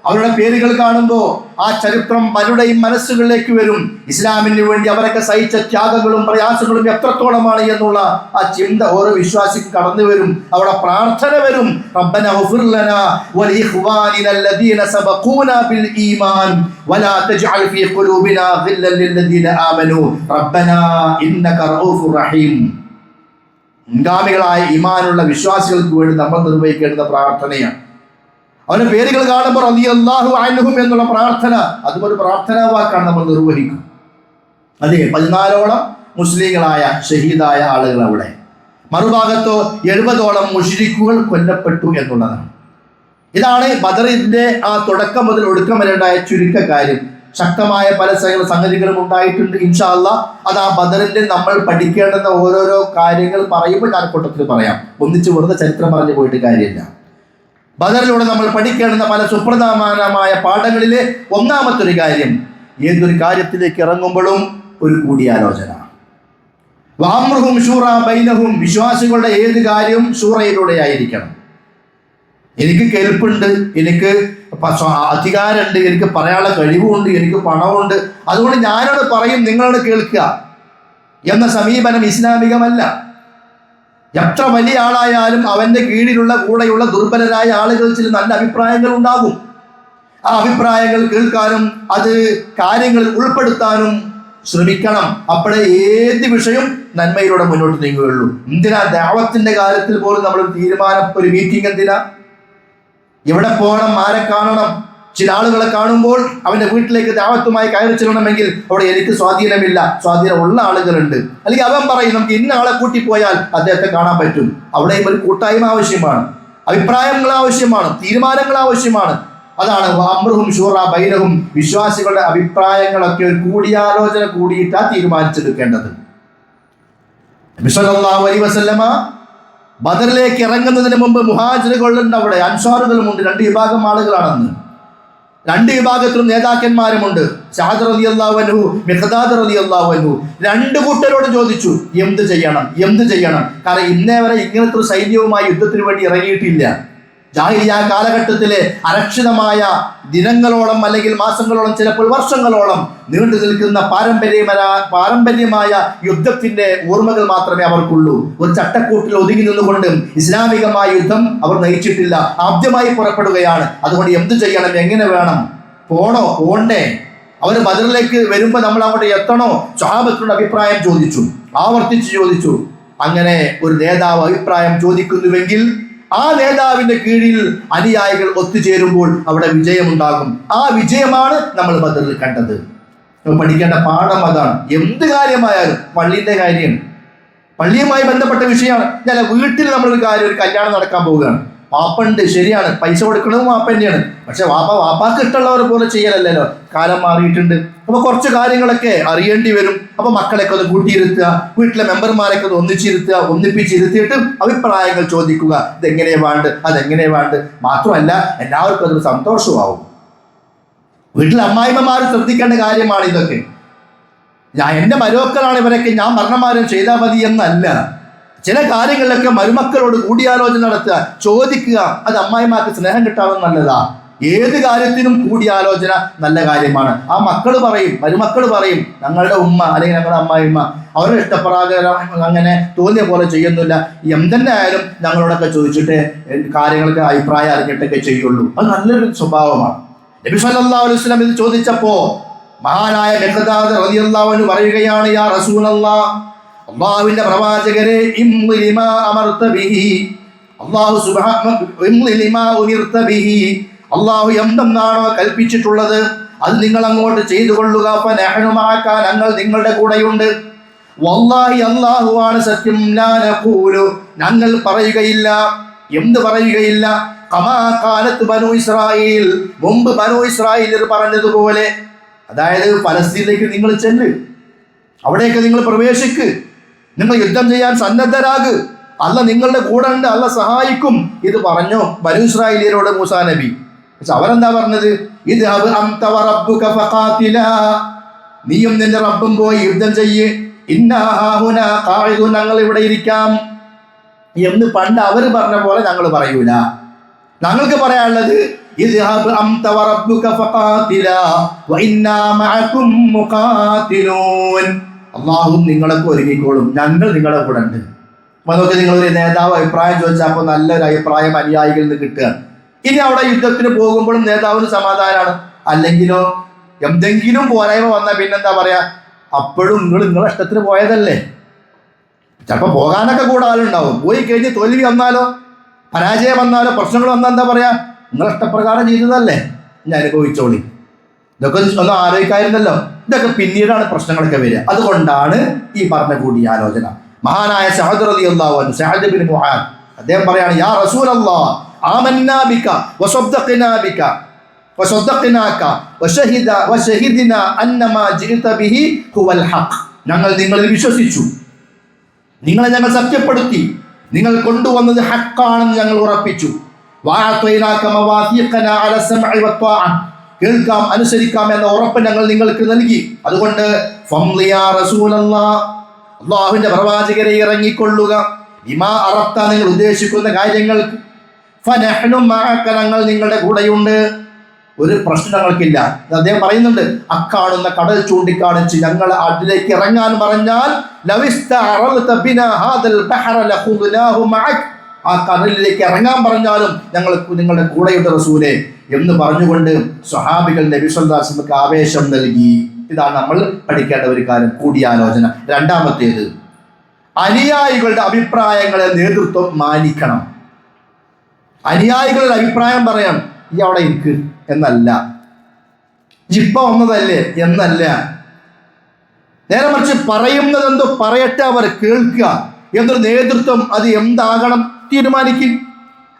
അവരുടെ പേരുകൾ കാണുമ്പോൾ ആ ചരിത്രം പലരുടെയും മനസ്സുകളിലേക്ക് വരും. ഇസ്ലാമിന് വേണ്ടി അവരൊക്കെ സഹിച്ച ത്യാഗങ്ങളും പ്രയാസങ്ങളും എത്രത്തോളമാണ് എന്നുള്ള ആ ചിന്ത ഓരോ വിശ്വാസിക്കും കടന്നു വരും. അവിടെ പ്രാർത്ഥന വരും, റബ്ബന ഗഫിർ ലനാ വലിഇഖ്വാനിന അല്ലദീന സബഖൂനാ ബിൽ ഈമാൻ വലാ തജ്അൽ ഫീ ഖുലൂബിനാ ഗില്ലൻ ലില്ലദീന ആമനൂ റബ്ബനാ ഇന്നക റഊഫുർ റഹീം. മുൻഗാമികളായ ഈമാനുള്ള വിശ്വാസികൾക്ക് വേണ്ടി നമ്മൾ നിർവഹിക്കേണ്ട പ്രാർത്ഥനയാണ്. അവരുടെ പേരുകൾ കാണുമ്പോൾ റളിയല്ലാഹു അൻഹും എന്നുള്ള പ്രാർത്ഥന, അതും ഒരു പ്രാർത്ഥനാ വാക്കാണ്, നമ്മൾ നിർവഹിക്കും. അതെ, 14ഓളം മുസ്ലിങ്ങളായ ഷഹീദായ ആളുകൾ അവിടെ. മറുഭാഗത്തോ 70ഓളം മുശ്രിക്കുകൾ കൊല്ലപ്പെട്ടു എന്നുള്ളതാണ്. ഇതാണ് ബദറിന്റെ ആ തുടക്കം മുതൽ ഒടുക്കം വരെ ഉണ്ടായ ചുരുക്കക്കാര്യം. ശക്തമായ പല സംഗതികളും ഉണ്ടായിട്ടുണ്ട്. ഇൻഷാ അല്ലാഹ് അത് ആ ബദറിന്റെ നമ്മൾ പഠിക്കേണ്ടുന്ന ഓരോരോ കാര്യങ്ങൾ പറയുമ്പോൾ ഞാൻ കൂട്ടത്തിൽ പറയാം. ഒന്നിച്ച് വെറുതെ ചരിത്രം പറഞ്ഞു പോയിട്ട് കാര്യമില്ല. ബദറിലൂടെ നമ്മൾ പഠിക്കേണ്ടുന്ന പല സുപ്രധാനമായ പാഠങ്ങളിലെ ഒന്നാമത്തെ ഒരു കാര്യം, ഏതൊരു കാര്യത്തിലേക്ക് ഇറങ്ങുമ്പോഴും ഒരു കൂടിയാലോചന. വഅംറുഹും ശൂറാ ബൈനഹും, വിശ്വാസികളുടെ ഏത് കാര്യവും ശൂറയിലൂടെ ആയിരിക്കണം. എനിക്ക് കേൾപ്പുണ്ട്, എനിക്ക് അധികാരമുണ്ട്, എനിക്ക് പറയാനുള്ള കഴിവുണ്ട്, എനിക്ക് പണമുണ്ട്, അതുകൊണ്ട് ഞാനോട് പറയും, നിങ്ങളോട് കേൾക്കുക എന്ന സമീപനം ഇസ്ലാമികമല്ല. എത്ര വലിയ ആളായാലും അവന്റെ കീഴിലുള്ള കൂടെയുള്ള ദുർബലരായ ആളുകൾ ചില നല്ല അഭിപ്രായങ്ങൾ ഉണ്ടാകും. ആ അഭിപ്രായങ്ങൾ കേൾക്കാനും അത് കാര്യങ്ങളിൽ ഉൾപ്പെടുത്താനും ശ്രമിക്കണം. അപ്പോഴേ ഏത് വിഷയം നന്മയിലൂടെ മുന്നോട്ട് നീങ്ങുകയുള്ളൂ. എന്തിനാ ദഅവത്തിന്റെ കാര്യത്തിൽ പോലും നമ്മൾ തീരുമാനം, ഒരു മീറ്റിംഗ് എന്തിനാ, എവിടെ പോകണം, ആരെ കാണണം, ചില ആളുകളെ കാണുമ്പോൾ അവന്റെ വീട്ടിലേക്ക് ദാവത്തുമായി കയറി ചെല്ലണമെങ്കിൽ അവിടെ എനിക്ക് സ്വാധീനമില്ല, സ്വാധീനമുള്ള ആളുകളുണ്ട്. അല്ലെങ്കിൽ അവൻ പറയും നമുക്ക് ഇന്ന ആളെ കൂട്ടിപ്പോയാൽ അദ്ദേഹത്തെ കാണാൻ പറ്റും. അവിടെയും ഒരു കൂട്ടായ്മ ആവശ്യമാണ്, അഭിപ്രായങ്ങൾ ആവശ്യമാണ്, തീരുമാനങ്ങൾ ആവശ്യമാണ്. അതാണ് അംറുഹും ശൂറാ ബൈനഹും, വിശ്വാസികളുടെ അഭിപ്രായങ്ങളൊക്കെ ഒരു കൂടിയാലോചന കൂടിയിട്ടാ തീരുമാനിച്ചെടുക്കേണ്ടത്. നബി സല്ലല്ലാഹു അലൈഹി വസല്ലമ ബദറിലേക്ക് ഇറങ്ങുന്നതിന് മുമ്പ് മുഹാജിറുകളുണ്ട്, അവിടെ അൻസാറുകളുമുണ്ട്. രണ്ട് വിഭാഗം ആളുകളാണെന്ന്. രണ്ട് വിഭാഗത്തിലും നേതാക്കന്മാരുമുണ്ട്. സഅദ് റളിയല്ലാഹു അൻഹു, മിഖ്ദാദ് റളിയല്ലാഹു അൻഹു. രണ്ട് കൂട്ടരോട് ചോദിച്ചു എന്ത് ചെയ്യണം. കാരണം ഇന്നേ വരെ ഇങ്ങനത്തെ ഒരു സൈന്യവുമായി യുദ്ധത്തിന് വേണ്ടി ഇറങ്ങിയിട്ടില്ല. ജാഹിലിയ്യ കാലഘട്ടത്തിലെ അരക്ഷിതമായ ദിനങ്ങളോളം അല്ലെങ്കിൽ മാസങ്ങളോളം ചിലപ്പോൾ വർഷങ്ങളോളം നീണ്ടു നിൽക്കുന്ന പാരമ്പര്യമായ യുദ്ധത്തിന്റെ ഓർമ്മകൾ മാത്രമേ അവർക്കുള്ളൂ. ഒരു ചട്ടക്കൂട്ടിൽ ഒതുങ്ങി നിന്നുകൊണ്ട് ഇസ്ലാമികമായ യുദ്ധം അവർ നയിച്ചിട്ടില്ല. ആദ്യമായി പുറപ്പെടുകയാണ്. അതുകൊണ്ട് എന്ത് ചെയ്യണം, എങ്ങനെ വേണം, പോണ്ടേ? അവർ ബദറിലേക്ക് വരുമ്പോൾ നമ്മൾ അങ്ങോട്ട് എത്തണോ? സ്വഹാബത്തിന്റെ അഭിപ്രായം ചോദിച്ചു, ആവർത്തിച്ച് ചോദിച്ചു. അങ്ങനെ ഒരു നേതാവ് അഭിപ്രായം ചോദിക്കുന്നുവെങ്കിൽ ആ നേതാവിന്റെ കീഴിൽ അനുയായികൾ ഒത്തുചേരുമ്പോൾ അവിടെ വിജയമുണ്ടാകും. ആ വിജയമാണ് നമ്മൾ ബദറിൽ കണ്ടത്. പഠിക്കേണ്ട പാഠം അതാണ്. എന്ത് കാര്യമായാലും, പള്ളിന്റെ കാര്യം, പള്ളിയുമായി ബന്ധപ്പെട്ട വിഷയമാണ്. ചില വീട്ടിൽ നമ്മളൊരു കാര്യം, ഒരു കല്യാണം നടക്കാൻ പോവുകയാണ്. വാപ്പുണ്ട്, ശരിയാണ്, പൈസ കൊടുക്കണതും വാപ്പ തന്നെയാണ്. പക്ഷെ വാപ്പാക്ക് ഇഷ്ടമുള്ളവരെ പോലെ ചെയ്യലല്ലോ, കാലം മാറിയിട്ടുണ്ട്. അപ്പൊ കുറച്ച് കാര്യങ്ങളൊക്കെ അറിയേണ്ടി വരും. അപ്പൊ മക്കളെയൊക്കെ ഒന്ന് കൂട്ടിയിരുത്തുക, വീട്ടിലെ മെമ്പർമാരൊക്കെ ഒന്ന് ഒന്നിപ്പിച്ചിരുത്തിയിട്ട് അഭിപ്രായങ്ങൾ ചോദിക്കുക. ഇതെങ്ങനെയാ വേണ്ട, അതെങ്ങനെയാ വേണ്ട. മാത്രമല്ല എല്ലാവർക്കും അതൊരു സന്തോഷമാവും. വീട്ടിലെ അമ്മായിമ്മമാർ ശ്രദ്ധിക്കേണ്ട കാര്യമാണ് ഇതൊക്കെ. എൻ്റെ മരുമക്കളാണ് ഇവരൊക്കെ, ഞാൻ മരണമാരും ചെയ്താൽ മതി എന്നല്ല. ചില കാര്യങ്ങളിലൊക്കെ മരുമക്കളോട് കൂടിയാലോചന നടത്തുക, ചോദിക്കുക. അത് അമ്മായിമാർക്ക് സ്നേഹം കിട്ടാവുന്ന നല്ലതാ. ഏത് കാര്യത്തിനും കൂടിയാലോചന നല്ല കാര്യമാണ്. ആ മരുമക്കൾ പറയും ഞങ്ങളുടെ ഉമ്മ അല്ലെങ്കിൽ ഞങ്ങളുടെ അമ്മായിമ്മ അവരുടെ ഇഷ്ടപ്രകാരം അങ്ങനെ തോന്നിയ പോലെ ചെയ്യുന്നില്ല, എന്തെന്നെ ആയാലും ഞങ്ങളോടൊക്കെ ചോദിച്ചിട്ട് കാര്യങ്ങൾക്ക് അഭിപ്രായം അറിഞ്ഞിട്ടൊക്കെ ചെയ്യുള്ളൂ. അത് നല്ലൊരു സ്വഭാവമാണ്. നബി സല്ലല്ലാഹു അലൈഹി വസല്ലം ഇത് ചോദിച്ചപ്പോ മഹാനായ മിഖ്ദാദ് റളിയല്ലാഹു അൻഹു പറയുകയാണ്, യാ റസൂലല്ലാഹ്, അല്ലാഹുവിന്റെ പ്രവാചകരെ, അല്ലാഹു എന്തെന്നാണോ കൽപ്പിച്ചിട്ടുള്ളത് അത് നിങ്ങൾ അങ്ങോട്ട് ചെയ്തു കൊള്ളുക. ഞങ്ങൾ നിങ്ങളുടെ കൂടെയുണ്ട്. വല്ലാഹി, അല്ലാഹുവാണ് സത്യം, ലാ നഖൂലു, ഞങ്ങൾ പറയുകയില്ല. എന്ത് പറയുകയില്ല? കമാ കാലത്ത് ബനൂ ഇസ്രായേൽ, മുമ്പ് ബനൂ ഇസ്രായേൽ പറഞ്ഞതുപോലെ. അതായത് ഫലസ്തീനിലേക്ക് നിങ്ങൾ ചെല്ല്, അവിടേക്ക് നിങ്ങൾ പ്രവേശിക്ക്, നിങ്ങൾ യുദ്ധം ചെയ്യാൻ സന്നദ്ധരാക്, അല്ല നിങ്ങളുടെ കൂടെ ഉണ്ട്, അല്ല സഹായിക്കും. ഇത് പറഞ്ഞു ബനൂ ഇസ്രായേലിയരോട് മൂസാ നബി. പക്ഷെ അവരെന്താ പറഞ്ഞത്? നീയും നിന്റെ റബ്ബും പോയി യുദ്ധം ചെയ്യ്, ഞങ്ങൾ ഇവിടെ ഇരിക്കാം എന്ന് പണ്ട് അവർ പറഞ്ഞ പോലെ ഞങ്ങൾ പറയൂല. ഞങ്ങൾക്ക് പറയാനുള്ളത് അല്ലാഹു നിങ്ങളൊക്കെ ഒരുങ്ങിക്കോളും, ഞങ്ങൾ നിങ്ങളുടെ കൂടെ ഉണ്ട്. അപ്പൊ നോക്കി, നിങ്ങളൊരു നേതാവ് അഭിപ്രായം ചോദിച്ചാൽ അപ്പോൾ നല്ലൊരു അഭിപ്രായം അനുയായികളിൽ നിന്ന് കിട്ടുക. ഇനി അവിടെ യുദ്ധത്തിന് പോകുമ്പോഴും നേതാവിന് സമാധാനമാണ്. അല്ലെങ്കിലോ എന്തെങ്കിലും പോരായ്മ വന്നാൽ പിന്നെന്താ പറയാ, അപ്പോഴും നിങ്ങളെ ഇഷ്ടത്തിന് പോയതല്ലേ. ചിലപ്പോൾ പോകാനൊക്കെ കൂടെ ആളുണ്ടാവും. പോയി കഴിഞ്ഞ് തോൽവി വന്നാലോ, പരാജയം വന്നാലോ, പ്രശ്നങ്ങൾ വന്നാൽ എന്താ പറയാ, നിങ്ങളെ ഇഷ്ടപ്രകാരം ചെയ്തതല്ലേ, ഞാൻ അനുഭവിച്ചോളി. ഇതൊക്കെ ഒന്നും ആലോചിക്കായിരുന്നല്ലോ. ഇതൊക്കെ പിന്നീടാണ് പ്രശ്നങ്ങളൊക്കെ വരിക. അതുകൊണ്ടാണ് ഈ പറഞ്ഞ കൂടിയാലോചന. മഹാനായ സഅദ് റളിയല്ലാഹു അൻഹു, സഅദ് ബിൻ മുആദ്, അദ്ദേഹം പറയാണ്, യാ റസൂലല്ലാഹ്, ആമന്നാ ബിക വസദ്ദഖനാ ബിക വസദ്ദഖനാക വശഹിദ്നാ അന്നമാ ജിഇത ബിഹി ഹുവൽ ഹഖ്. ഞങ്ങൾ നിങ്ങളിൽ വിശ്വസിച്ചു, നിങ്ങളെ ഞങ്ങൾ സത്യപ്പെടുത്തി, നിങ്ങൾ കൊണ്ടുവന്നത് ഹക്കാണെന്ന് ഞങ്ങൾ ഉറപ്പിച്ചു. വഅതൈനാക മവാഥീഖനാ അല സമഇ വത്വാഅ, കേൾക്കാം അനുസരിക്കാം എന്ന ഉറപ്പ് ഞങ്ങൾ നിങ്ങൾക്ക് നൽകി. അതുകൊണ്ട് ഫംളിയാ റസൂലല്ലാഹ്, അല്ലാഹുവിന്റെ പ്രവാചകരെ ഇറങ്ങിക്കൊള്ളുക, ബിമാ അറബ്ത, നിങ്ങൾ ഉദ്ദേശിക്കുന്ന കാര്യങ്ങൾക്ക്, ഫനഹ്നു മഅക, ഞങ്ങൾ നിങ്ങളുടെ കൂടെയുണ്ട്, ഒരു പ്രശ്നം ഞങ്ങൾക്കില്ല. അദ്ദേഹം പറയുന്നുണ്ട്, അക്കാണുന്ന കടൽ ചൂണ്ടിക്കാണിച്ച് ഞങ്ങൾ അതിലേക്ക് ഇറങ്ങാൻ പറഞ്ഞാൽ ആ കടലിലേക്ക് ഇറങ്ങാൻ പറഞ്ഞാലും ഞങ്ങൾ നിങ്ങളുടെ കൂടെയുണ്ട് റസൂലേ എന്ന് പറഞ്ഞുകൊണ്ട് സ്വഹാബികൾ നബി സല്ലല്ലാഹു അലൈഹി വസല്ലമക്ക് ആവേശം നൽകി. ഇതാണ് നമ്മൾ പഠിക്കേണ്ട ഒരു കാര്യം, കൂടിയാലോചന. രണ്ടാമത്തേത്, അനുയായികളുടെ അഭിപ്രായങ്ങളെ നേതൃത്വം മാനിക്കണം. അനുയായികളുടെ അഭിപ്രായം പറയണം. ഈ അവിടെ ഇരിക്ക് എന്നല്ല, ജിപ്പ വന്നതല്ലേ എന്നല്ല. നേരെ മറിച്ച് പറയുന്നതെന്തോ പറയട്ടെ, അവർ കേൾക്കുക എന്നൊരു നേതൃത്വം അത് എന്താകണം തീരുമാനിക്കും.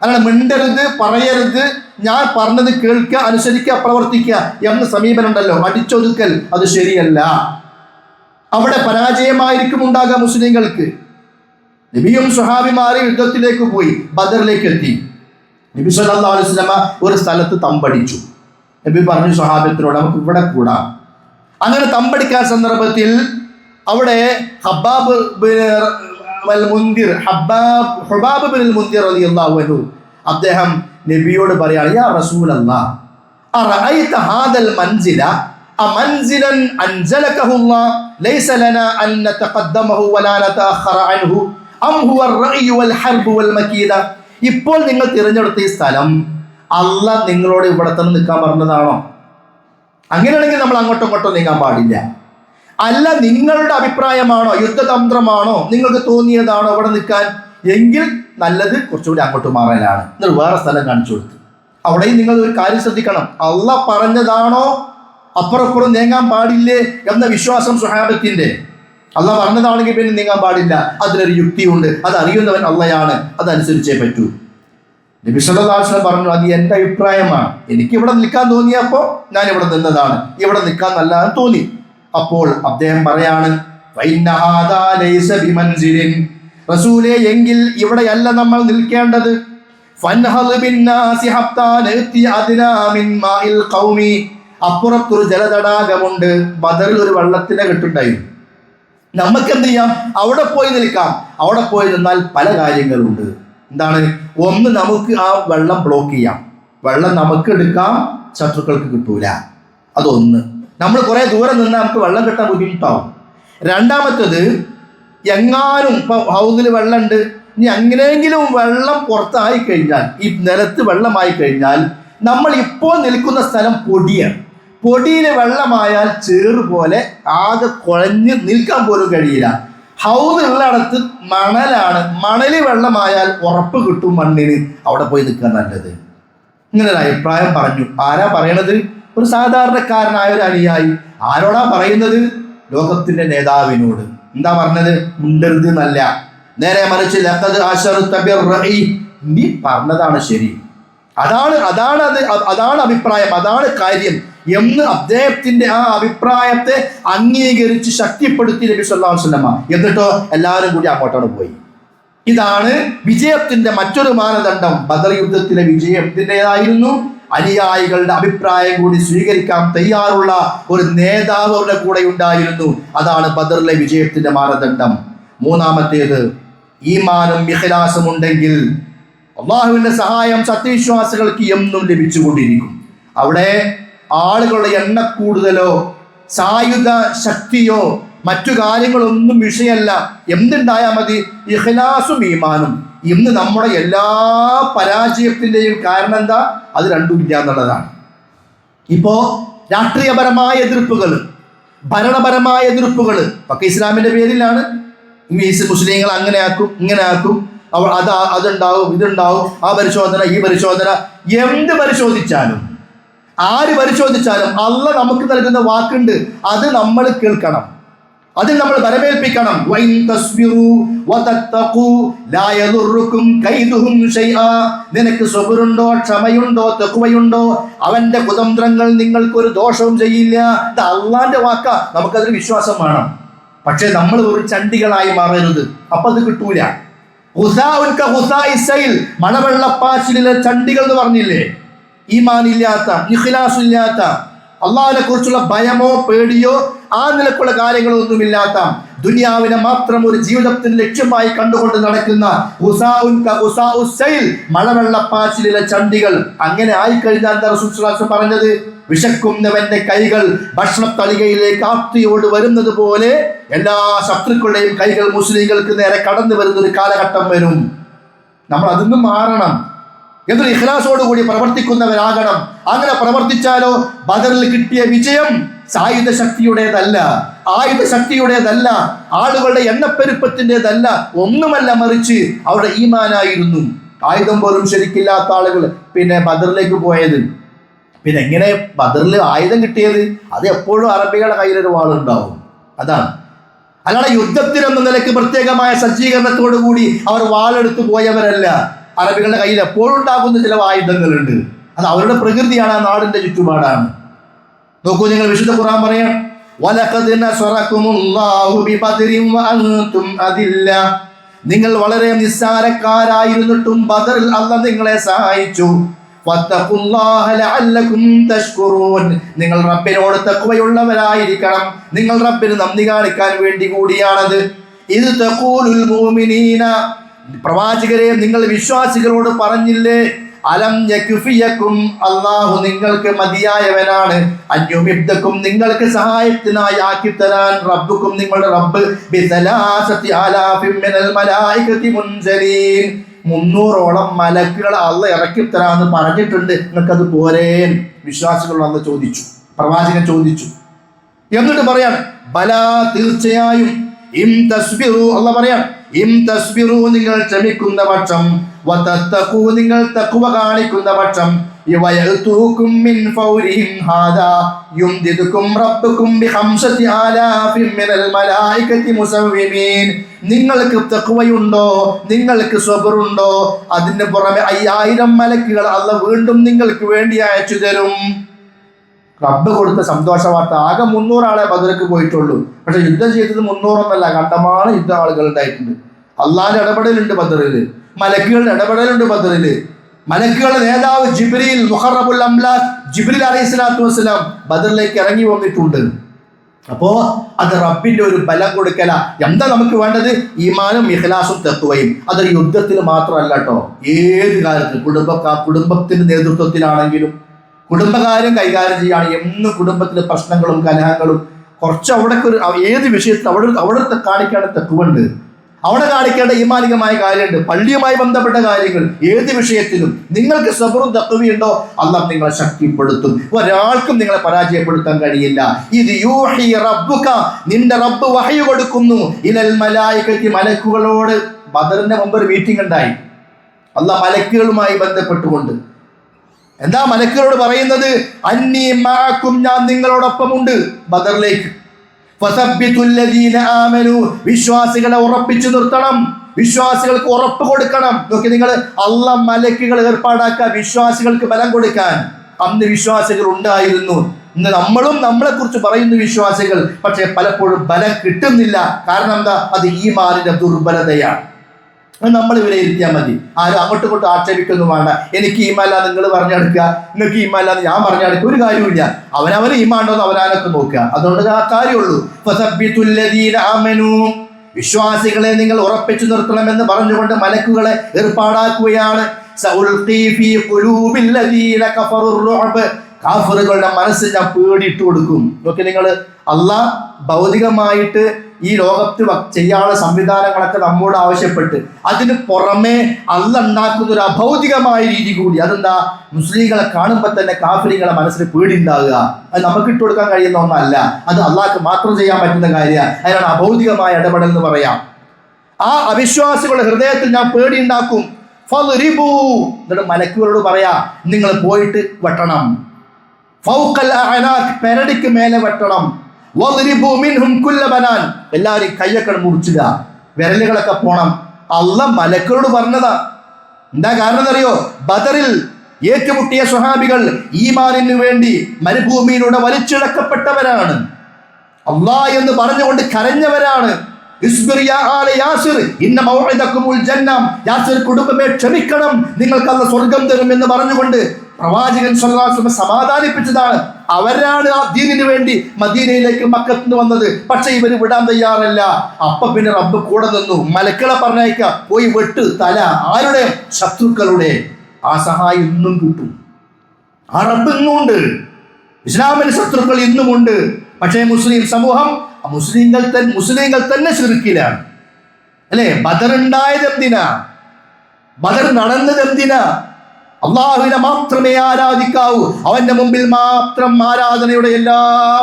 അല്ലാതെ മിണ്ടരുത്, പറയരുത്, ഞാൻ പറഞ്ഞത് കേൾക്കുക, അനുസരിക്കുക, പ്രവർത്തിക്കുക എന്ന സമീപനം ഉണ്ടല്ലോ, അടിച്ചൊതുക്കൽ, അത് ശരിയല്ല. അവിടെ പരാജയമായിരിക്കും ഉണ്ടാകുക മുസ്ലിങ്ങൾക്ക്. നബിയും സ്വഹാബിമാരും യുദ്ധത്തിലേക്ക് പോയി, ബദറിലേക്ക് എത്തി. നബി സല്ലല്ലാഹു അലൈഹി വസല്ലമ ഒരു സ്ഥലത്ത് തമ്പടിച്ചു. നബി പറഞ്ഞു സ്വഹാബത്തിനോട്, നമുക്ക് ഇവിടെ കൂടാം. അങ്ങനെ തമ്പടിക്കാൻ സന്ദർഭത്തിൽ അവിടെ ഹബ്ബാബ് ബിൻ മുൻദിർ റളിയല്ലാഹു അൻഹു അദ്ദേഹം നബിയോട് പറയാണ്, യാ റസൂലല്ലാഹ് അറഅയ്ത ഹാദൽ മൻസില അമൻസിലൻ അൻസലകഹു അല്ലാഹ് ലൈസ ലനാ അൻ നതഖദ്ദമഹു വലാ നതഅഖറ അൻഹു അം ഹുവ അർ-റഅയ് വൽ ഹർബ് വൽ മകീദ. ഇപ്പോൾ നിങ്ങൾ തിരഞ്ഞെടുത്ത ഈ സ്ഥലം അല്ലാഹ് നിങ്ങളോട് ഇവിടെ തന്നെ നിൽക്കാൻ പറഞ്ഞതാണോ? അങ്ങനെയാണെങ്കിൽ നമ്മൾ അങ്ങോട്ടും ഇങ്ങോട്ടും നീങ്ങാൻ പാടില്ല. അല്ല, നിങ്ങളുടെ അഭിപ്രായമാണോ, യുദ്ധതന്ത്രമാണോ, നിങ്ങൾക്ക് തോന്നിയതാണോ അവിടെ നിൽക്കാൻ? എങ്കിൽ നല്ലത് കുറച്ചുകൂടി അങ്ങോട്ട് മാറലാണ്. എന്നിട്ട് വേറെ സ്ഥലം കാണിച്ചു കൊടുത്തു. അവിടെയും നിങ്ങൾ ഒരു കാര്യം ശ്രദ്ധിക്കണം, അള്ളാഹ് പറഞ്ഞതാണോ അപ്പുറപ്പുറം നീങ്ങാൻ പാടില്ലേ എന്ന വിശ്വാസം സ്വഹാബത്തിന്റെ. അള്ളാഹ് പറഞ്ഞതാണെങ്കിൽ പിന്നെ നീങ്ങാൻ പാടില്ല, അതിലൊരു യുക്തിയുണ്ട്, അത് അറിയുന്നവൻ അള്ളയാണ്, അതനുസരിച്ചേ പറ്റൂ. നബി സല്ലല്ലാഹു അലൈഹി വസല്ലം പറഞ്ഞു, അത് എൻ്റെ അഭിപ്രായമാണ്, എനിക്ക് ഇവിടെ നിൽക്കാൻ തോന്നിയപ്പോൾ ഞാൻ ഇവിടെ നിന്നതാണ്, ഇവിടെ നിൽക്കാൻ നല്ലതാണെന്ന് തോന്നി. അപ്പോൾ അദ്ദേഹം പറയാണ്, റസൂലേ, എങ്കിൽ ഇവിടെയല്ല നമ്മൾ നിൽക്കേണ്ടത്. അപ്പുറത്തൊരു ജലതടാകമുണ്ട്, ബദറിൽ ഒരു വെള്ളത്തിന്റെ കെട്ടുണ്ടായിരുന്നു. നമുക്ക് എന്ത് ചെയ്യാം, അവിടെ പോയി നിൽക്കാം. അവിടെ പോയി നിന്നാൽ പല കാര്യങ്ങളുണ്ട്. എന്താണ്? ഒന്ന്, നമുക്ക് ആ വെള്ളം ബ്ലോക്ക് ചെയ്യാം, വെള്ളം നമുക്ക് എടുക്കാം, ശത്രുക്കൾക്ക് കിട്ടൂല. അതൊന്ന്. നമ്മൾ കുറെ ദൂരം നിന്നാൽ നമുക്ക് വെള്ളം കിട്ടാൻ ബുദ്ധിമുട്ടാവും. രണ്ടാമത്തത്, എങ്ങാനും ഇപ്പൊ ഹൗസിൽ വെള്ളമുണ്ട്, ഇനി അങ്ങനെയെങ്കിലും വെള്ളം പുറത്തായി കഴിഞ്ഞാൽ, ഈ നിലത്ത് വെള്ളമായി കഴിഞ്ഞാൽ, നമ്മൾ ഇപ്പോൾ നിൽക്കുന്ന സ്ഥലം പൊടിയാണ്. പൊടിയിൽ വെള്ളമായാൽ ചേറ് പോലെ ആകെ കുഴഞ്ഞ് നിൽക്കാൻ പോലും കഴിയില്ല. ഹൗസ് ഉള്ളിടത്ത് മണലാണ്, മണല് വെള്ളമായാൽ ഉറപ്പ് കിട്ടും മണ്ണിന്, അവിടെ പോയി നിൽക്കാൻ നല്ലത്. ഇങ്ങനെ ഒരു അഭിപ്രായം പറഞ്ഞു. ആരാ പറയണത്? ഒരു സാധാരണക്കാരനായ ഒരു അനുയായി. ആരോടാ പറയുന്നത്? ലോകത്തിന്റെ നേതാവിനോട്. എന്താ പറഞ്ഞത്? മുണ്ടരുത് എന്നല്ല, നേരെ മറിച്ച് നീ പറഞ്ഞതാണ് ശരി, അതാണ് അഭിപ്രായം, അതാണ് കാര്യം എന്ന് അദ്ദേഹത്തിന്റെ ആ അഭിപ്രായത്തെ അംഗീകരിച്ച് ശക്തിപ്പെടുത്തി നബി സല്ലല്ലാഹു അലൈഹി വസല്ലം. എന്നിട്ടോ എല്ലാവരും കൂടി അങ്ങോട്ടാണ് പോയി. ഇതാണ് വിജയത്തിന്റെ മറ്റൊരു മാനദണ്ഡം. ബദർ യുദ്ധത്തിലെ വിജയം എന്തിൻ്റെതായിരുന്നു? അനുയായികളുടെ അഭിപ്രായം കൂടി സ്വീകരിക്കാൻ തയ്യാറുള്ള ഒരു നേതാവ് അവരുടെ കൂടെ ഉണ്ടായിരുന്നു. അതാണ് ബദറിലെ വിജയത്തിന്റെ മാനദണ്ഡം. മൂന്നാമത്തേത്, ഈമാനും ഇഖ്ലാസും ഉണ്ടെങ്കിൽ അള്ളാഹുവിന്റെ സഹായം സത്യവിശ്വാസികൾക്ക് എന്നും ലഭിച്ചുകൊണ്ടിരിക്കും. അവിടെ ആളുകളുടെ എണ്ണക്കൂടുതലോ സായുധ ശക്തിയോ മറ്റു കാര്യങ്ങളൊന്നും വിഷയമല്ല. എന്തുണ്ടായാൽ മതി? ഇഖ്ലാസും ഈമാനും. ഇന്ന് നമ്മുടെ എല്ലാ പരാജയത്തിൻ്റെയും കാരണം എന്താ? അത് രണ്ടും ഇല്ല എന്നുള്ളതാണ്. ഇപ്പോ രാഷ്ട്രീയപരമായ എതിർപ്പുകൾ, ഭരണപരമായ എതിർപ്പുകൾ ഒക്കെ ഇസ്ലാമിന്റെ പേരിലാണ്. മുസ്ലിങ്ങൾ അങ്ങനെ ആക്കും, ഇങ്ങനെ ആക്കും, അതുണ്ടാവും, ഇതുണ്ടാവും, ആ പരിശോധന, ഈ പരിശോധന. എന്ത് പരിശോധിച്ചാലും, ആര് പരിശോധിച്ചാലും അള്ളാഹ് നമുക്ക് നൽകുന്ന വാക്കുണ്ട്, അത് നമ്മൾ കേൾക്കണം, അതിൽ നമ്മൾ വരവേൽപ്പിക്കണം. നിനക്ക് സബറുണ്ടോ, ക്ഷമയുണ്ടോ, തഖ്വയുണ്ടോ, അവന്റെ കുതന്ത്രങ്ങൾ നിങ്ങൾക്കൊരു ദോഷവും ചെയ്യില്ല. ഇത് അള്ളാന്റെ വാക്കാ, നമുക്കതിൽ വിശ്വാസം വേണം. പക്ഷെ നമ്മൾ ഒരു ചണ്ടികളായി മാറരുത്, അപ്പൊ അത് കിട്ടൂല. മണവെള്ളപ്പാച്ചിലെ ചണ്ടികൾ എന്ന് പറഞ്ഞില്ലേ? ഈമാൻ ഇല്ലാത്ത, ഇഖ്ലാസ് ഇല്ലാത്ത, അള്ളാഹിനെ കുറിച്ചുള്ള ഭയമോ പേടിയോ ആ നിലക്കുള്ള കാര്യങ്ങളൊന്നുമില്ലാത്ത, ദുനിയാവിനെ മാത്രം ഒരു ജീവിതത്തിന് ലക്ഷ്യമായി കണ്ടുകൊണ്ട് നടക്കുന്ന മഴവെള്ളപ്പാച്ചിലെ ചണ്ടികൾ. അങ്ങനെ ആയിക്കഴിഞ്ഞാൽ എന്താ റസൂൽ സ്വല്ലല്ലാഹു അലൈഹി വസല്ലം പറഞ്ഞത്? വിശക്കുന്നവന്റെ കൈകൾ ഭക്ഷണത്തളികയിലേക്ക് ആർത്തിയോട് വരുന്നത് പോലെ എല്ലാ ശത്രുക്കളുടെയും കൈകൾ മുസ്ലിങ്ങൾക്ക് നേരെ കടന്നു വരുന്ന ഒരു കാലഘട്ടം വരും. നമ്മൾ അതിന്നും മാറണം. എന്നൊരു ഇഖ്ലാസോടുകൂടി പ്രവർത്തിക്കുന്നവരാകണം. അങ്ങനെ പ്രവർത്തിച്ചാലോ ബദറിൽ കിട്ടിയ വിജയം സായുധ ശക്തിയുടേതല്ല, ആയുധ ശക്തിയുടേതല്ല, ആളുകളുടെ എണ്ണപ്പെരുപ്പത്തിൻ്റെതല്ല, ഒന്നുമല്ല, മറിച്ച് അവരുടെ ഈമാനായിരുന്നു. ആയുധം പോലും ശരിക്കില്ലാത്ത ആളുകൾ പിന്നെ ബദറിലേക്ക് പോയത്. പിന്നെ എങ്ങനെ ബദറിൽ ആയുധം കിട്ടിയത്? അത് എപ്പോഴും അറബികളുടെ കയ്യിലൊരു വാളുണ്ടാവും, അതാണ്. അല്ലാതെ യുദ്ധത്തിനെന്ന നിലയ്ക്ക് പ്രത്യേകമായ സജ്ജീകരണത്തോടു കൂടി അവർ വാളെടുത്തു പോയവരല്ല. അറബികളുടെ കയ്യിൽ എപ്പോഴും ഉണ്ടാകുന്ന ചില ആയുധങ്ങളുണ്ട്, അത് അവരുടെ പ്രകൃതിയാണ്, ആ നാടിന്റെ ചുറ്റുപാടാണ്. നോക്കൂ, നിങ്ങൾ വിശുദ്ധ ഖുർആൻ പറയാം, വലഖദ് നസറകുമുല്ലാഹു ബിബദ്രിൻ വഅൻതും അദില്ല. നിങ്ങൾ വളരെ നിസ്സാരക്കാരായിരുന്നിട്ടും ബദറിൽ അല്ലാഹ് നിങ്ങളെ സഹായിച്ചു. ഫത്തഖുല്ലാഹ ലഅല്ലകും തഷ്കുറൂൻ. നിങ്ങൾ റബ്ബിനോട് തഖ്വയുള്ളവരായിരിക്കണം, നിങ്ങൾ റബ്ബിന് നന്ദി കാണിക്കാൻ വേണ്ടി കൂടിയാണത്. ഇത് തഖൂലുൽ മുഅ്മിനീന, പ്രവാചകരെ നിങ്ങൾ വിശ്വാസികളോട് പറഞ്ഞില്ലേ, അലം യക്ഫിയക്കും, അല്ലാഹു നിങ്ങൾക്ക് മതിയായവനാണ്, അൻയുമിദ്ദക്കും നിങ്ങൾക്ക് സഹായത്തിനായി ആക്കിത്തരാൻ, റബ്ബുക്കും നിങ്ങളുടെ റബ്ബ് ബിസലാസതി ആലാഫിൻ മിനൽ മലായികതി മുൻസലീൻ, 300ഓളം മലക്കുകൾ അള്ളാഹ് ഇറക്കിത്തരാന്ന് പറഞ്ഞിട്ടുണ്ട്, നിങ്ങൾക്കത് പോരേ? വിശ്വാസികൾ അള്ളാഹ് ചോദിച്ചു, പ്രവാചകൻ ചോദിച്ചു. എന്നിട്ട് പറയാണ്, ബലാ തീർച്ചയായും, ഇം തസ്ബിറു, അള്ളാഹ് പറയാണ്, ഇം തസ്ബിറു നിങ്ങൾ ക്ഷമിക്കുന്ന പക്ഷം, വതത്തഖൂ നിങ്ങൾ തഖ്വ കാണിക്കുന്ന പക്ഷം, യവയതുകും മിൻ ഫൗരിഹിം ഹാദാ യുംദിദുകും റബ്ബുകും ബിഖംസതി ആലാഫിൻ മിനൽ മലായികതി മുസവ്വിമീൻ. നിങ്ങൾക്ക് തഖ്വയുണ്ടോ, നിങ്ങൾക്ക് സ്വബറുണ്ടോ, അതിന് പുറമെ 5000 മലക്കുകൾ അല്ലാഹ് വീണ്ടും നിങ്ങൾക്ക് വേണ്ടി അയച്ചു തരും. റബ്ബ് കൊടുത്ത സന്തോഷ വാർത്ത. ആകെ 300 ആളെ ബദർക്ക് പോയിട്ടുള്ളൂ, പക്ഷെ യുദ്ധം ചെയ്തത് 300 കണ്ടമാനം യുദ്ധ ആളുകൾ ഉണ്ടായിട്ടുണ്ട്. അള്ളാഹിന്റെ ഇടപെടലുണ്ട് ബദറില്, മലക്കുകളുടെ ഇടപെടലുണ്ട് ബദറില്. മലക്കുകളുടെ നേതാവ് ജിബ്രീൽ, മുഖറബുൽ അംലാഖ് ജിബ്രീൽ അലൈഹിസ്സലാത്തു വസ്സലാം ബദറിലേക്ക് ഇറങ്ങി വന്നിട്ടുണ്ട്. അപ്പോ അത് റബ്ബിന്റെ ഒരു ബലം കൊടുക്കല. എന്താ നമുക്ക് വേണ്ടത്? ഈമാനും ഇഖ്ലാസും തഖ്വയും. അതൊരു യുദ്ധത്തിൽ മാത്രമല്ല കേട്ടോ, ഏത് കാലത്ത് കുടുംബത്തിന്റെ നേതൃത്വത്തിലാണെങ്കിലും കുടുംബകാര്യം കൈകാര്യം ചെയ്യാണ്. എന്നും കുടുംബത്തിലെ പ്രശ്നങ്ങളും കലഹങ്ങളും കുറച്ച് അവിടേക്ക് ഏത് വിഷയത്തിൽ അവിടെ കാണിക്കേണ്ട തഖ്വയുണ്ട്, അവിടെ കാണിക്കേണ്ട ഈമാനികമായ കാര്യമുണ്ട്. പള്ളിയുമായി ബന്ധപ്പെട്ട കാര്യങ്ങൾ ഏത് വിഷയത്തിലും നിങ്ങൾക്ക് സബറും തഖ്വയുണ്ടോ, അല്ലാഹ് നിങ്ങളെ ശക്തിപ്പെടുത്തും. ഒരാൾക്കും നിങ്ങളെ പരാജയപ്പെടുത്താൻ കഴിയില്ല. ഇത് യൂഹി റബ്ബുക, നിന്റെ റബ്ബ് വഹ്യ് കൊടുക്കുന്നു, ഇലൽ മലായികതി മലക്കുകളോട്. ബദറിന്റെ മുമ്പ് ഒരു മീറ്റിംഗ് ഉണ്ടായി, അല്ലാഹ് മലക്കുകളുമായി ബന്ധപ്പെട്ടുകൊണ്ട്. എന്താ മലക്കുകളോട് പറയുന്നത്? അന്നീ മഅകും, ഞാൻ നിങ്ങളോടൊപ്പമുണ്ട് ബദറിലേക്ക്. ഫസബ്ബിതുല്ലദീന ആമനു, വിശ്വാസികളെ ഉറപ്പിച്ചു നിർത്തണം, വിശ്വാസികൾക്ക് ഉറപ്പ് കൊടുക്കണം. നോക്കി നിങ്ങൾ, അല്ലാഹ് മലക്കുകൾ ഏർപ്പാടാക്കുക വിശ്വാസികൾക്ക് ബലം കൊടുക്കാൻ. അന്ന് വിശ്വാസികൾ ഉണ്ടായിരുന്നു, ഇന്ന് നമ്മളും നമ്മളെ കുറിച്ച് പറയുന്നു വിശ്വാസികൾ, പക്ഷെ പലപ്പോഴും ബലം കിട്ടുന്നില്ല. കാരണം എന്താ? അത് ഈമാനിന്റെ ദുർബലതയാണ്. നമ്മൾ വിലയിരുത്തിയാൽ മതി. ആരും അങ്ങോട്ടും ഇങ്ങോട്ടും ആക്ഷേപിക്കൊന്നും വേണ്ട. എനിക്ക് ഈമാല്ല നിങ്ങൾ പറഞ്ഞെടുക്കുക, നിങ്ങൾക്ക് ഈമാല്ലാന്ന് ഞാൻ പറഞ്ഞെടുക്കുക, ഒരു കാര്യമില്ല. അവനവന് ഈമാണ്ടോന്ന് അവനൊക്കെ നോക്കുക, അതുകൊണ്ട് ആ കാര്യമുള്ളൂ. വിശ്വാസികളെ നിങ്ങൾ ഉറപ്പിച്ചു നിർത്തണമെന്ന് പറഞ്ഞുകൊണ്ട് മലക്കുകളെ ഏർപ്പാടാക്കുകയാണ്. കാഫിറുകളുടെ മനസ്സിൽ ഞാൻ പേടിയിട്ട് കൊടുക്കും. നോക്കി നിങ്ങൾ, അള്ളാഹ് ഭൗതികമായിട്ട് ഈ ലോകത്ത് ചെയ്യാനുള്ള സംവിധാനങ്ങളൊക്കെ നമ്മോട് ആവശ്യപ്പെട്ട്, അതിന് പുറമെ അള്ളാഹ് ഉണ്ടാക്കുന്ന ഒരു അഭൗതികമായ രീതി കൂടി. അതെന്താ? മുസ്ലിങ്ങളെ കാണുമ്പോൾ തന്നെ കാഫിറുകളുടെ മനസ്സിൽ പേടി ഉണ്ടാകുക. അത് നമുക്ക് ഇട്ട് കൊടുക്കാൻ കഴിയുന്ന ഒന്നല്ല, അത് അള്ളാഹ്ക്ക് മാത്രം ചെയ്യാൻ പറ്റുന്ന കാര്യമാണ്. അതിനാണ് അഭൗതികമായ ഇടപെടൽ എന്ന് പറയാം. ആ അവിശ്വാസികളുടെ ഹൃദയത്തിൽ ഞാൻ പേടി ഉണ്ടാക്കും. ഫളിബു, എന്നിട്ട് മലക്കുകളോട് പറയാ, നിങ്ങൾ പോയിട്ട് വെട്ടണം. ഫൗഖൽ അഅനാഖ്, പെരടിക്ക് മേലെ വെട്ടണം. വളിബു മിൻഹും കുല്ല ബനാൻ, എല്ലാവരും കയ്യൊക്കെ മുറിച്ചിടുക, വിരലുകളൊക്കെ പോണം. അള്ളാഹ് മലക്കുകളോട് പറഞ്ഞതാ. എന്താ കാരണം എന്നറിയോ? ബദറിൽ ഏറ്റുമുട്ടിയ സ്വഹാബികൾ ഈമാനിനു വേണ്ടി മരുഭൂമിയിലൂടെ വലിച്ചിഴക്കപ്പെട്ടവരാണ്. അള്ളാഹ് എന്ന് പറഞ്ഞുകൊണ്ട് കരഞ്ഞവരാണ്. യാസിർ കുടുംബമേ ക്ഷമിക്കണം, നിങ്ങൾക്ക് അല്ലാഹ് സ്വർഗം തരും എന്ന് പറഞ്ഞുകൊണ്ട് പ്രവാചകൻ സ്വല്ലല്ലാഹു അലൈഹി വസല്ലം സമാധാനിപ്പിച്ചതാണ്. അവരാണ് ആ ദീനിനു വേണ്ടി മദീനയിലേക്ക് മക്കത്ത് നിന്ന് വന്നത്. പക്ഷെ ഇവര് വിടാൻ തയ്യാറല്ല. അപ്പൊ പിന്നെ റബ്ബ് കൂടെ നിന്നു. മലക്കളെ പറഞ്ഞയക്ക, പോയി വെട്ട് തല. ആരുടെ? ശത്രുക്കളുടെ. ആ സഹായം ഇന്നും കിട്ടും. ആ റബ്ബ് ഇന്നുമുണ്ട്. ഇസ്ലാമിന് ശത്രുക്കൾ ഇന്നുമുണ്ട്. പക്ഷേ മുസ്ലിം സമൂഹം, മുസ്ലിങ്ങൾ തന്നെ ശിർക്കിലാണ്. അല്ലേ? ബദർ ഉണ്ടായത് എന്തിനാ? ബദർ നടന്നത് എന്തിനാ? അള്ളാഹുവിനെ മാത്രമേ ആരാധിക്കാവൂ. അവന്റെ മുമ്പിൽ മാത്രം ആരാധനയുടെ എല്ലാ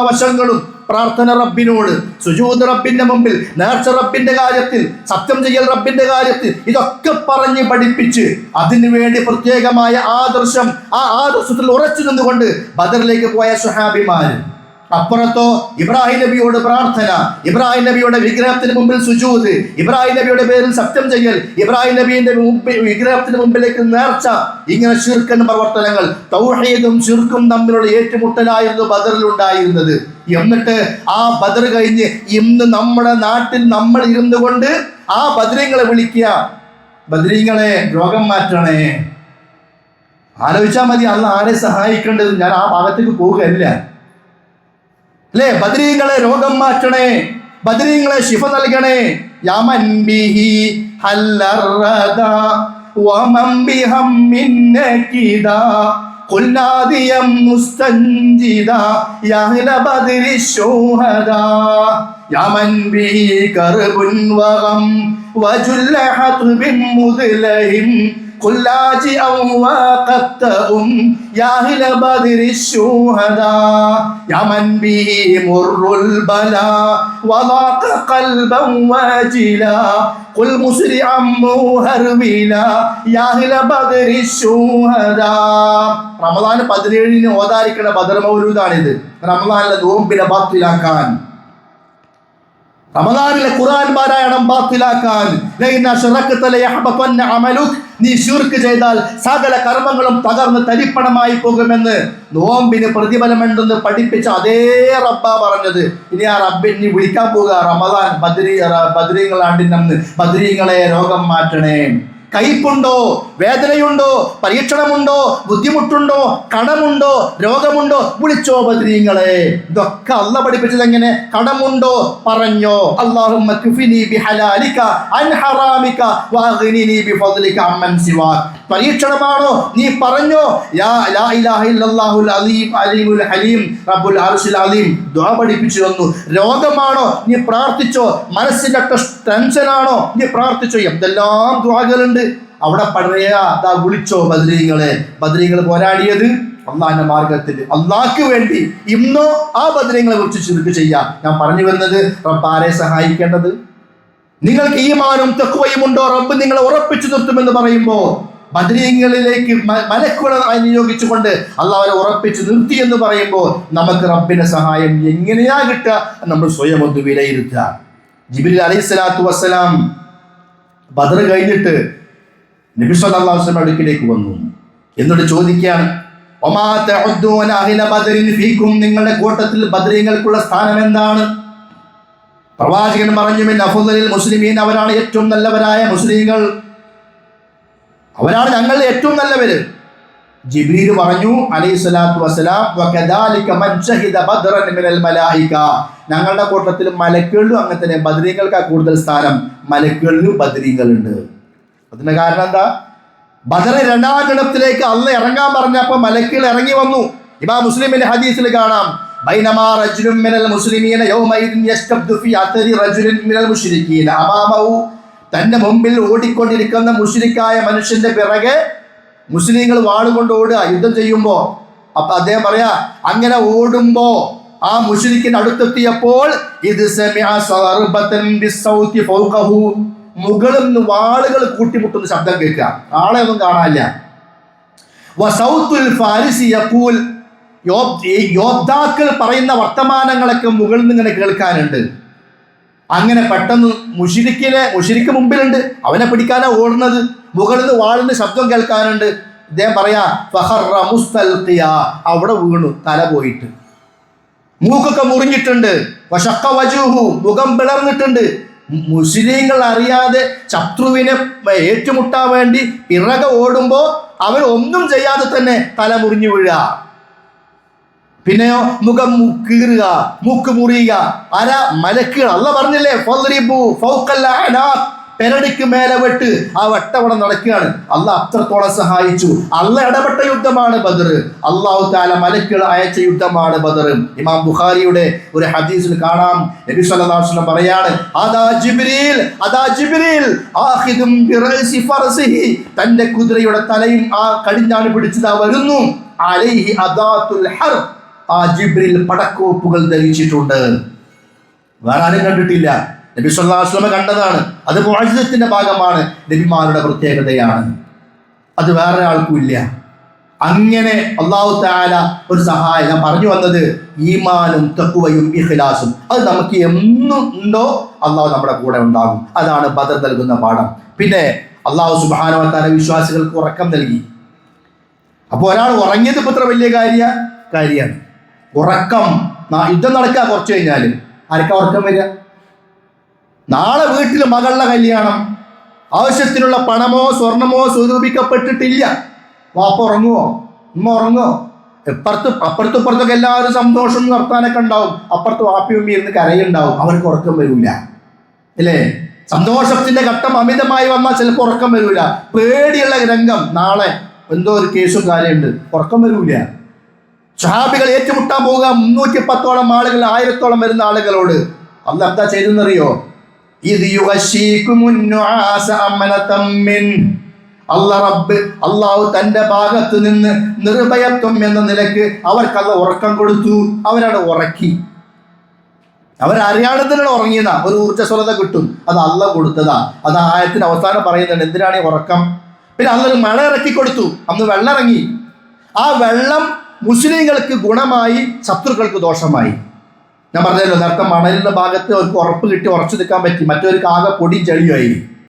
വശങ്ങളും പ്രാർത്ഥന റബ്ബിനോട്, സുജൂദ് റബ്ബിന്റെ മുമ്പിൽ, നേർച്ച റബ്ബിന്റെ കാര്യത്തിൽ, സത്യം ചെയ്യൽ റബ്ബിന്റെ കാര്യത്തിൽ, ഇതൊക്കെ പറഞ്ഞ് പഠിപ്പിച്ച് അതിനു വേണ്ടി പ്രത്യേകമായ ആദർശം, ആ ആദർശത്തിൽ ഉറച്ചു നിന്നുകൊണ്ട് ബദറിലേക്ക് പോയ സ്വഹാബിമാർ. അപ്പുറത്തോ ഇബ്രാഹിം നബിയോട് പ്രാർത്ഥന, ഇബ്രാഹിം നബിയുടെ വിഗ്രഹത്തിന് മുമ്പിൽ സുജൂദ്, ഇബ്രാഹിം നബിയുടെ പേരിൽ സത്യം ചെയ്യൽ, ഇബ്രാഹിം നബിയുടെ വിഗ്രഹത്തിന് മുമ്പിലേക്ക് നേർച്ച, ഇങ്ങനെ ശിർക്കൻ പ്രവർത്തനങ്ങൾ, തൗഹീദും ശിർക്കും തമ്മിലുള്ള ഏറ്റുമുട്ടലായിരുന്നു ബദറിൽ ഉണ്ടായിരുന്നത്. എന്നിട്ട് ആ ബദർ കഴിഞ്ഞ് ഇന്ന് നമ്മുടെ നാട്ടിൽ നമ്മൾ ഇരുന്നു കൊണ്ട് ആ ബദരീങ്ങളെ വിളിക്കുക, ബദരീങ്ങളെ രോഗം മാറ്റണേ. ആലോചിച്ചാൽ മതി, അള്ളാഹ് ആരെ സഹായിക്കേണ്ടത്. ഞാൻ ആ ഭാഗത്തേക്ക് പോവുകയല്ല അല്ലേ. ബദരീങ്ങളെ രോഗം മാറ്റണേ, ബദരീങ്ങളെ ശിഫ നൽകണേ. യമൻ ബിഹി ഹല്ലറദാ വമൻ ബിഹമ്മിൻ നകിദാ ഖുൽനാദിയം മുസ്തൻജിദാ യഹ്ല ബദരി ശുഹദാ യമൻ ബിഹി കർബുൻ വഗം വജുല്ല ഹത്ബിൻ മുദ്ലഹിം കുല്ലാജി ഔവാഖത്തഉം യാഹില ബദരി ശുഹദാ യമൻ ബിഹി മുർറുൽ ബലാ വദാഖ ഖൽബൻ വാജിലാ ഖുൽ മുസ്രിഅം മുഹർവിലാ യാഹില ബദരി ശുഹദാ. റമദാൻ 17 ഓതാരിക്കുന്ന ബദർ മൗലൂദാണിത്. റമദാനിലെ നോമ്പിനെ ബാത്തിലാക്കാൻ, റമദാനിലെ ഖുർആൻ പാരായണം ബാത്തിലാക്കാൻ. നീ ശിർക്ക് ചെയ്താൽ സകല കർമ്മങ്ങളും തകർന്ന് തരിപ്പണമായി പോകുമെന്ന് നോമ്പിന് പ്രതിഫലമുണ്ടെന്ന് പഠിപ്പിച്ച അതേ റബ്ബാ പറഞ്ഞത്. ഇനി ആ റബ്ബിനെ വിളിക്കാൻ പോകുക റമദാൻ ബദരീങ്ങളാണ്ടിനന്ന്. ബദരീങ്ങളെ രോഗം മാറ്റണേ. കയ്പുണ്ടോ, വേദനയുണ്ടോ, പരീക്ഷണമുണ്ടോ, ബുദ്ധിമുട്ടുണ്ടോ, കടമുണ്ടോ, രോഗമുണ്ടോ, വിളിച്ചോ ബദരീങ്ങളെ. ഇതൊക്കെ അള്ളാഹ് പഠിപ്പിച്ചത് എങ്ങനെ? കടമുണ്ടോ പറഞ്ഞോ, അല്ലാഹുമ്മ ക്ഫിനി ബിഹലാലിക അൻ ഹറാമിക വഅഗ്നിനി ബിഫദ്ലിക അമ്മൻ സിവാക്. പരീക്ഷണമാണോ നീ പറഞ്ഞോ, യാ ലാ ഇലാഹ ഇല്ലല്ലാഹുൽ അലീം അലീമുൽ ഹലീം റബ്ബുൽ അർശിൽ അലീം ദുആ പഠിപ്പിച്ചു തന്നു. രോഗമാണോ നീ പ്രാർത്ഥിച്ചോ, മനസ്സിന്റെ ടെൻഷനാണോ നീ പ്രാർത്ഥിച്ചോ, എന്തെല്ലാം ദുആകളുണ്ട് അവിടെ പറയാ. അതാ വിളിച്ചോ ബദരീങ്ങളെ. ബദരീങ്ങൾ പോരാടിയത് അള്ളാഹിന്റെ മാർഗത്തിൽ, അള്ളാഹ്ക്ക് വേണ്ടി. ഇന്നോ ആ ബദരീങ്ങളെ കുറിച്ച് ശിർക്ക് ചെയ്യാം. ഞാൻ പറഞ്ഞു വരുന്നത്, റബ്ബ് ആരെ സഹായിക്കേണ്ടത്? നിങ്ങൾക്ക് ഈമാനും തഖ്വയും ഉണ്ടോ, റബ്ബ് നിങ്ങളെ ഉറപ്പിച്ചു നിർത്തുമെന്ന് പറയുമ്പോ ബദരീങ്ങളിലേക്ക് മലക്കുകളെ നിയോഗിച്ചുകൊണ്ട് അള്ളാഹ് അവരെ ഉറപ്പിച്ച് നിർത്തി എന്ന് പറയുമ്പോൾ നമുക്ക് റബ്ബിന്റെ സഹായം എങ്ങനെയാ കിട്ടുക? നമ്മൾ സ്വയം ഒന്ന് വിലയിരുത്തുക. ജിബ്രീൽ അലൈഹിസ്സലാത്തു വസ്സലാം ബദർ കഴിഞ്ഞിട്ട് നബി സല്ലല്ലാഹു അലൈഹി വസല്ലം അടുക്കിലേക്ക് വന്നു. എന്നിട്ട് ചോദിക്കുകയാണ്, ഒമാ തഉദ്ദൂന അഹ്ല ബദരിൻ ഫീകും, നിങ്ങളുടെ കൂട്ടത്തിൽ ബദരീങ്ങൾക്കുള്ള സ്ഥാനം എന്താണ്? പ്രവാചകൻ പറഞ്ഞു, മിൻ അഫ്ളലിൽ മുസ്ലിമീൻ, അവരാണ് ഏറ്റവും നല്ലവരായ മുസ്ലിങ്ങൾ, അവരാണ് ഞങ്ങൾ ഏറ്റവും നല്ലവര്. ജിബ്രീൽ പറഞ്ഞു അലൈഹിസ്സലാത്തു വസ്സലാം, വകദാലിക മൻ ശഹിദ ബദ്റൻ മിനൽ മലായിക, ഞങ്ങളുടെ കൂട്ടത്തിൽ മലക്കുകളിലും അങ്ങനെ തന്നെ. ബദരീങ്ങൾക്കാ കൂടുതൽ സ്ഥാനം, മലക്കുകളിലും ബദരീങ്ങളുണ്ട്. അതിന്റെ കാരണം എന്താ? ബദർ രണ്ടാം ഗണത്തിലേക്ക് അള്ളാഹ് ഇറങ്ങാൻ പറഞ്ഞപ്പോൾ മലക്കുകൾ ഇറങ്ങി വന്നു. ഇമാം മുസ്ലിമിന്റെ ഹദീസിൽ കാണാം, ബൈനമാ റജുലുൻ മിനൽ മുസ്ലിമീന യൗമഇദിൻ യസ്തബ്ദു ഫീ അഥരി റജുലിൻ മിനൽ മുശ്രിക്കീന അമാമഹു, തന്റെ മുമ്പിൽ ഓടിക്കൊണ്ടിരിക്കുന്ന മുശ്രിക്കായ മനുഷ്യന്റെ പിറകെ മുസ്ലിങ്ങൾ വാളുകൊണ്ട് ഓടുക യുദ്ധം ചെയ്യുമ്പോ. അപ്പൊ അദ്ദേഹം പറയാ, അങ്ങനെ ഓടുമ്പോ ആ മുശ്രിക്കിന് അടുത്തെത്തിയപ്പോൾ ഇത് സമിഅ സർബതൻ ബിസ്സൗതി ഫൗഖഹു, മുകളിൽ നിന്ന് വാളുകൾ കൂട്ടിമുട്ടുന്ന ശബ്ദം കേൾക്കുക. ആളെ ഒന്നും കാണാനില്ല. വസൗത്തുൽ ഫാരിസി യഖൂൽ, യോദ്ധാക്കൾ പറയുന്ന വർത്തമാനങ്ങളൊക്കെ മുകളിൽ നിന്ന് ഇങ്ങനെ കേൾക്കാനുണ്ട്. അങ്ങനെ പെട്ടെന്ന് മുശ്രിക്ക് മുമ്പിലുണ്ട്, അവനെ പിടിക്കാനാ ഓടുന്നത്. മുകളിൽ നിന്ന് വാളിന് ശബ്ദം കേൾക്കാനുണ്ട്. ഇദ്ദേഹം പറയാ, ഫഖറ മുസ്തൽഖിയ, അവിടെ വീണു, തല പോയിട്ട്. മൂക്കൊക്കെ മുറിഞ്ഞിട്ടുണ്ട്. വശഖ വജൂഹു, മുഖം പിളർന്നിട്ടുണ്ട്. മുസ്ലിങ്ങൾ അറിയാതെ ശത്രുവിനെ ഏറ്റുമുട്ടാൻ വേണ്ടി പിറകെ ഓടുമ്പോ അവർ ഒന്നും ചെയ്യാതെ തന്നെ തല മുറിഞ്ഞു വീഴുക. പിന്നെയോ മുഖം കീറുക, മൂക്ക് മുറിയുക. ആരാ? മലക്കുകൾ. അള്ളാഹ് പറഞ്ഞില്ലേ, ഫദ്രിബു ഫൗഖൽ അഅനാഖ്, പെരടിക്ക് മേലെ വെട്ട്. ആ വെട്ടവിടെ നടക്കുകയാണ്. അള്ളാഹ് അത്രത്തോളം സഹായിച്ചു. അള്ളാഹ് ഇടപെട്ട യുദ്ധമാണ് ബദർ. അള്ളാഹു തആല മലക്കുകൾ അയച്ച യുദ്ധമാണ് ബദർ. ഇമാം ബുഖാരിയുടെ ഒരു ഹദീസിൽ കാണാം, നബി സല്ലല്ലാഹു അലൈഹി വസല്ലം പറയാണ്, അദാ ജിബ്രീൽ ആഖിദും ബിറഅസി ഫർസിഹി, തന്റെ കുതിരയുടെ തലയും ആ കടിഞ്ഞാണ് പിടിച്ചതാ വരുന്നു. അലൈഹി അദാത്തുൽ ഹർബ്, ആ ജിബ്രീൽ പടക്കോപ്പുകൾ ധരിച്ചിട്ടുണ്ട്. വേറെ ആരും കണ്ടിട്ടില്ല. നബി സല്ലല്ലാഹു അലൈഹി വസല്ലം കണ്ടതാണ്. അത് മുഅ്ജിസത്തിന്റെ ഭാഗമാണ്, നബിമാരുടെ പ്രത്യേകതയാണ്. അത് വേറെ ആൾക്കും ഇല്ല. അങ്ങനെ അല്ലാഹു തആല ഒരു സഹായം, ഞാൻ പറഞ്ഞു വന്നത് ഈമാനും തഖ്വയും ഇഖ്ലാസും, അത് നമുക്ക് എന്നും ഉണ്ടോ അല്ലാഹു നമ്മുടെ കൂടെ ഉണ്ടാകും. അതാണ് ബദർ നൽകുന്ന പാഠം. പിന്നെ അല്ലാഹു സുബ്ഹാനഹു വ തആല വിശ്വാസികൾക്ക് ഉറക്കം നൽകി. അപ്പോൾ ഒരാൾ ഉറങ്ങിയത് ഇപ്പം ഇത്ര വലിയ കാര്യമാണ്. ഉറക്കം, യുദ്ധം നടക്കുക കുറച്ച് കഴിഞ്ഞാൽ ആർക്കാ ഉറക്കം വരിക? നാളെ വീട്ടിൽ മകളുടെ കല്യാണം, ആവശ്യത്തിനുള്ള പണമോ സ്വർണമോ സ്വരൂപിക്കപ്പെട്ടിട്ടില്ല. വാപ്പ ഉറങ്ങുമോ? ഉമ്മ ഉറങ്ങുമോ? അപ്പുറത്തും ഇപ്പുറത്തൊക്കെ എല്ലാവരും സന്തോഷം നടത്താനൊക്കെ ഉണ്ടാവും. അപ്പുറത്ത് വാപ്പയും ഉമ്മയും ഇരുന്ന് കരയുണ്ടാവും. അവർക്ക് ഉറക്കം വരില്ല അല്ലേ? സന്തോഷത്തിന്റെ ഘട്ടം അമിതമായി വന്നാൽ ചിലപ്പോൾ ഉറക്കം വരില്ല. പേടിയുള്ള രംഗം, നാളെ എന്തോ ഒരു കേസും കാര്യമുണ്ട്, ഉറക്കം വരില്ല. സ്വഹാബികൾ ഏറ്റുമുട്ടാൻ പോവുക, 310ഓളം ആളുകൾ, 1000ഓളം വരുന്ന ആളുകളോട് അല്ലാഹ് എന്താ ചെയ്തെന്നറിയോ? അള്ളാഹു തന്റെ ഭാഗത്ത് നിന്ന് നിർഭയത്വം എന്ന നിലക്ക് അവർക്കത് ഉറക്കം കൊടുത്തു. അവരാണ് ഉറക്കി. അവരറിയാതെ തന്നെ ഉറങ്ങിയതാ. ഒരു ഊർജ്ജസ്വലത കിട്ടും, അത് അള്ളാഹ് കൊടുത്തതാ. അത് ആയത്തിന് അവസാനം പറയുന്നുണ്ട് എന്തിനാണ് ഈ ഉറക്കം. പിന്നെ അള്ളാഹ് മഴ ഇറക്കി കൊടുത്തു. അന്ന് വെള്ളം ഇറങ്ങി. ആ വെള്ളം മുസ്ലിങ്ങൾക്ക് ഗുണമായി, ശത്രുക്കൾക്ക് ദോഷമായി. ഞാൻ പറഞ്ഞല്ലോ നേരത്തെ, മണലിന്റെ ഭാഗത്ത് അവർക്ക് ഉറപ്പ് കിട്ടി ഉറച്ചു നിൽക്കാൻ പറ്റി, മറ്റവർക്ക് ആകെ പൊടിയും ചെളിയുമായി.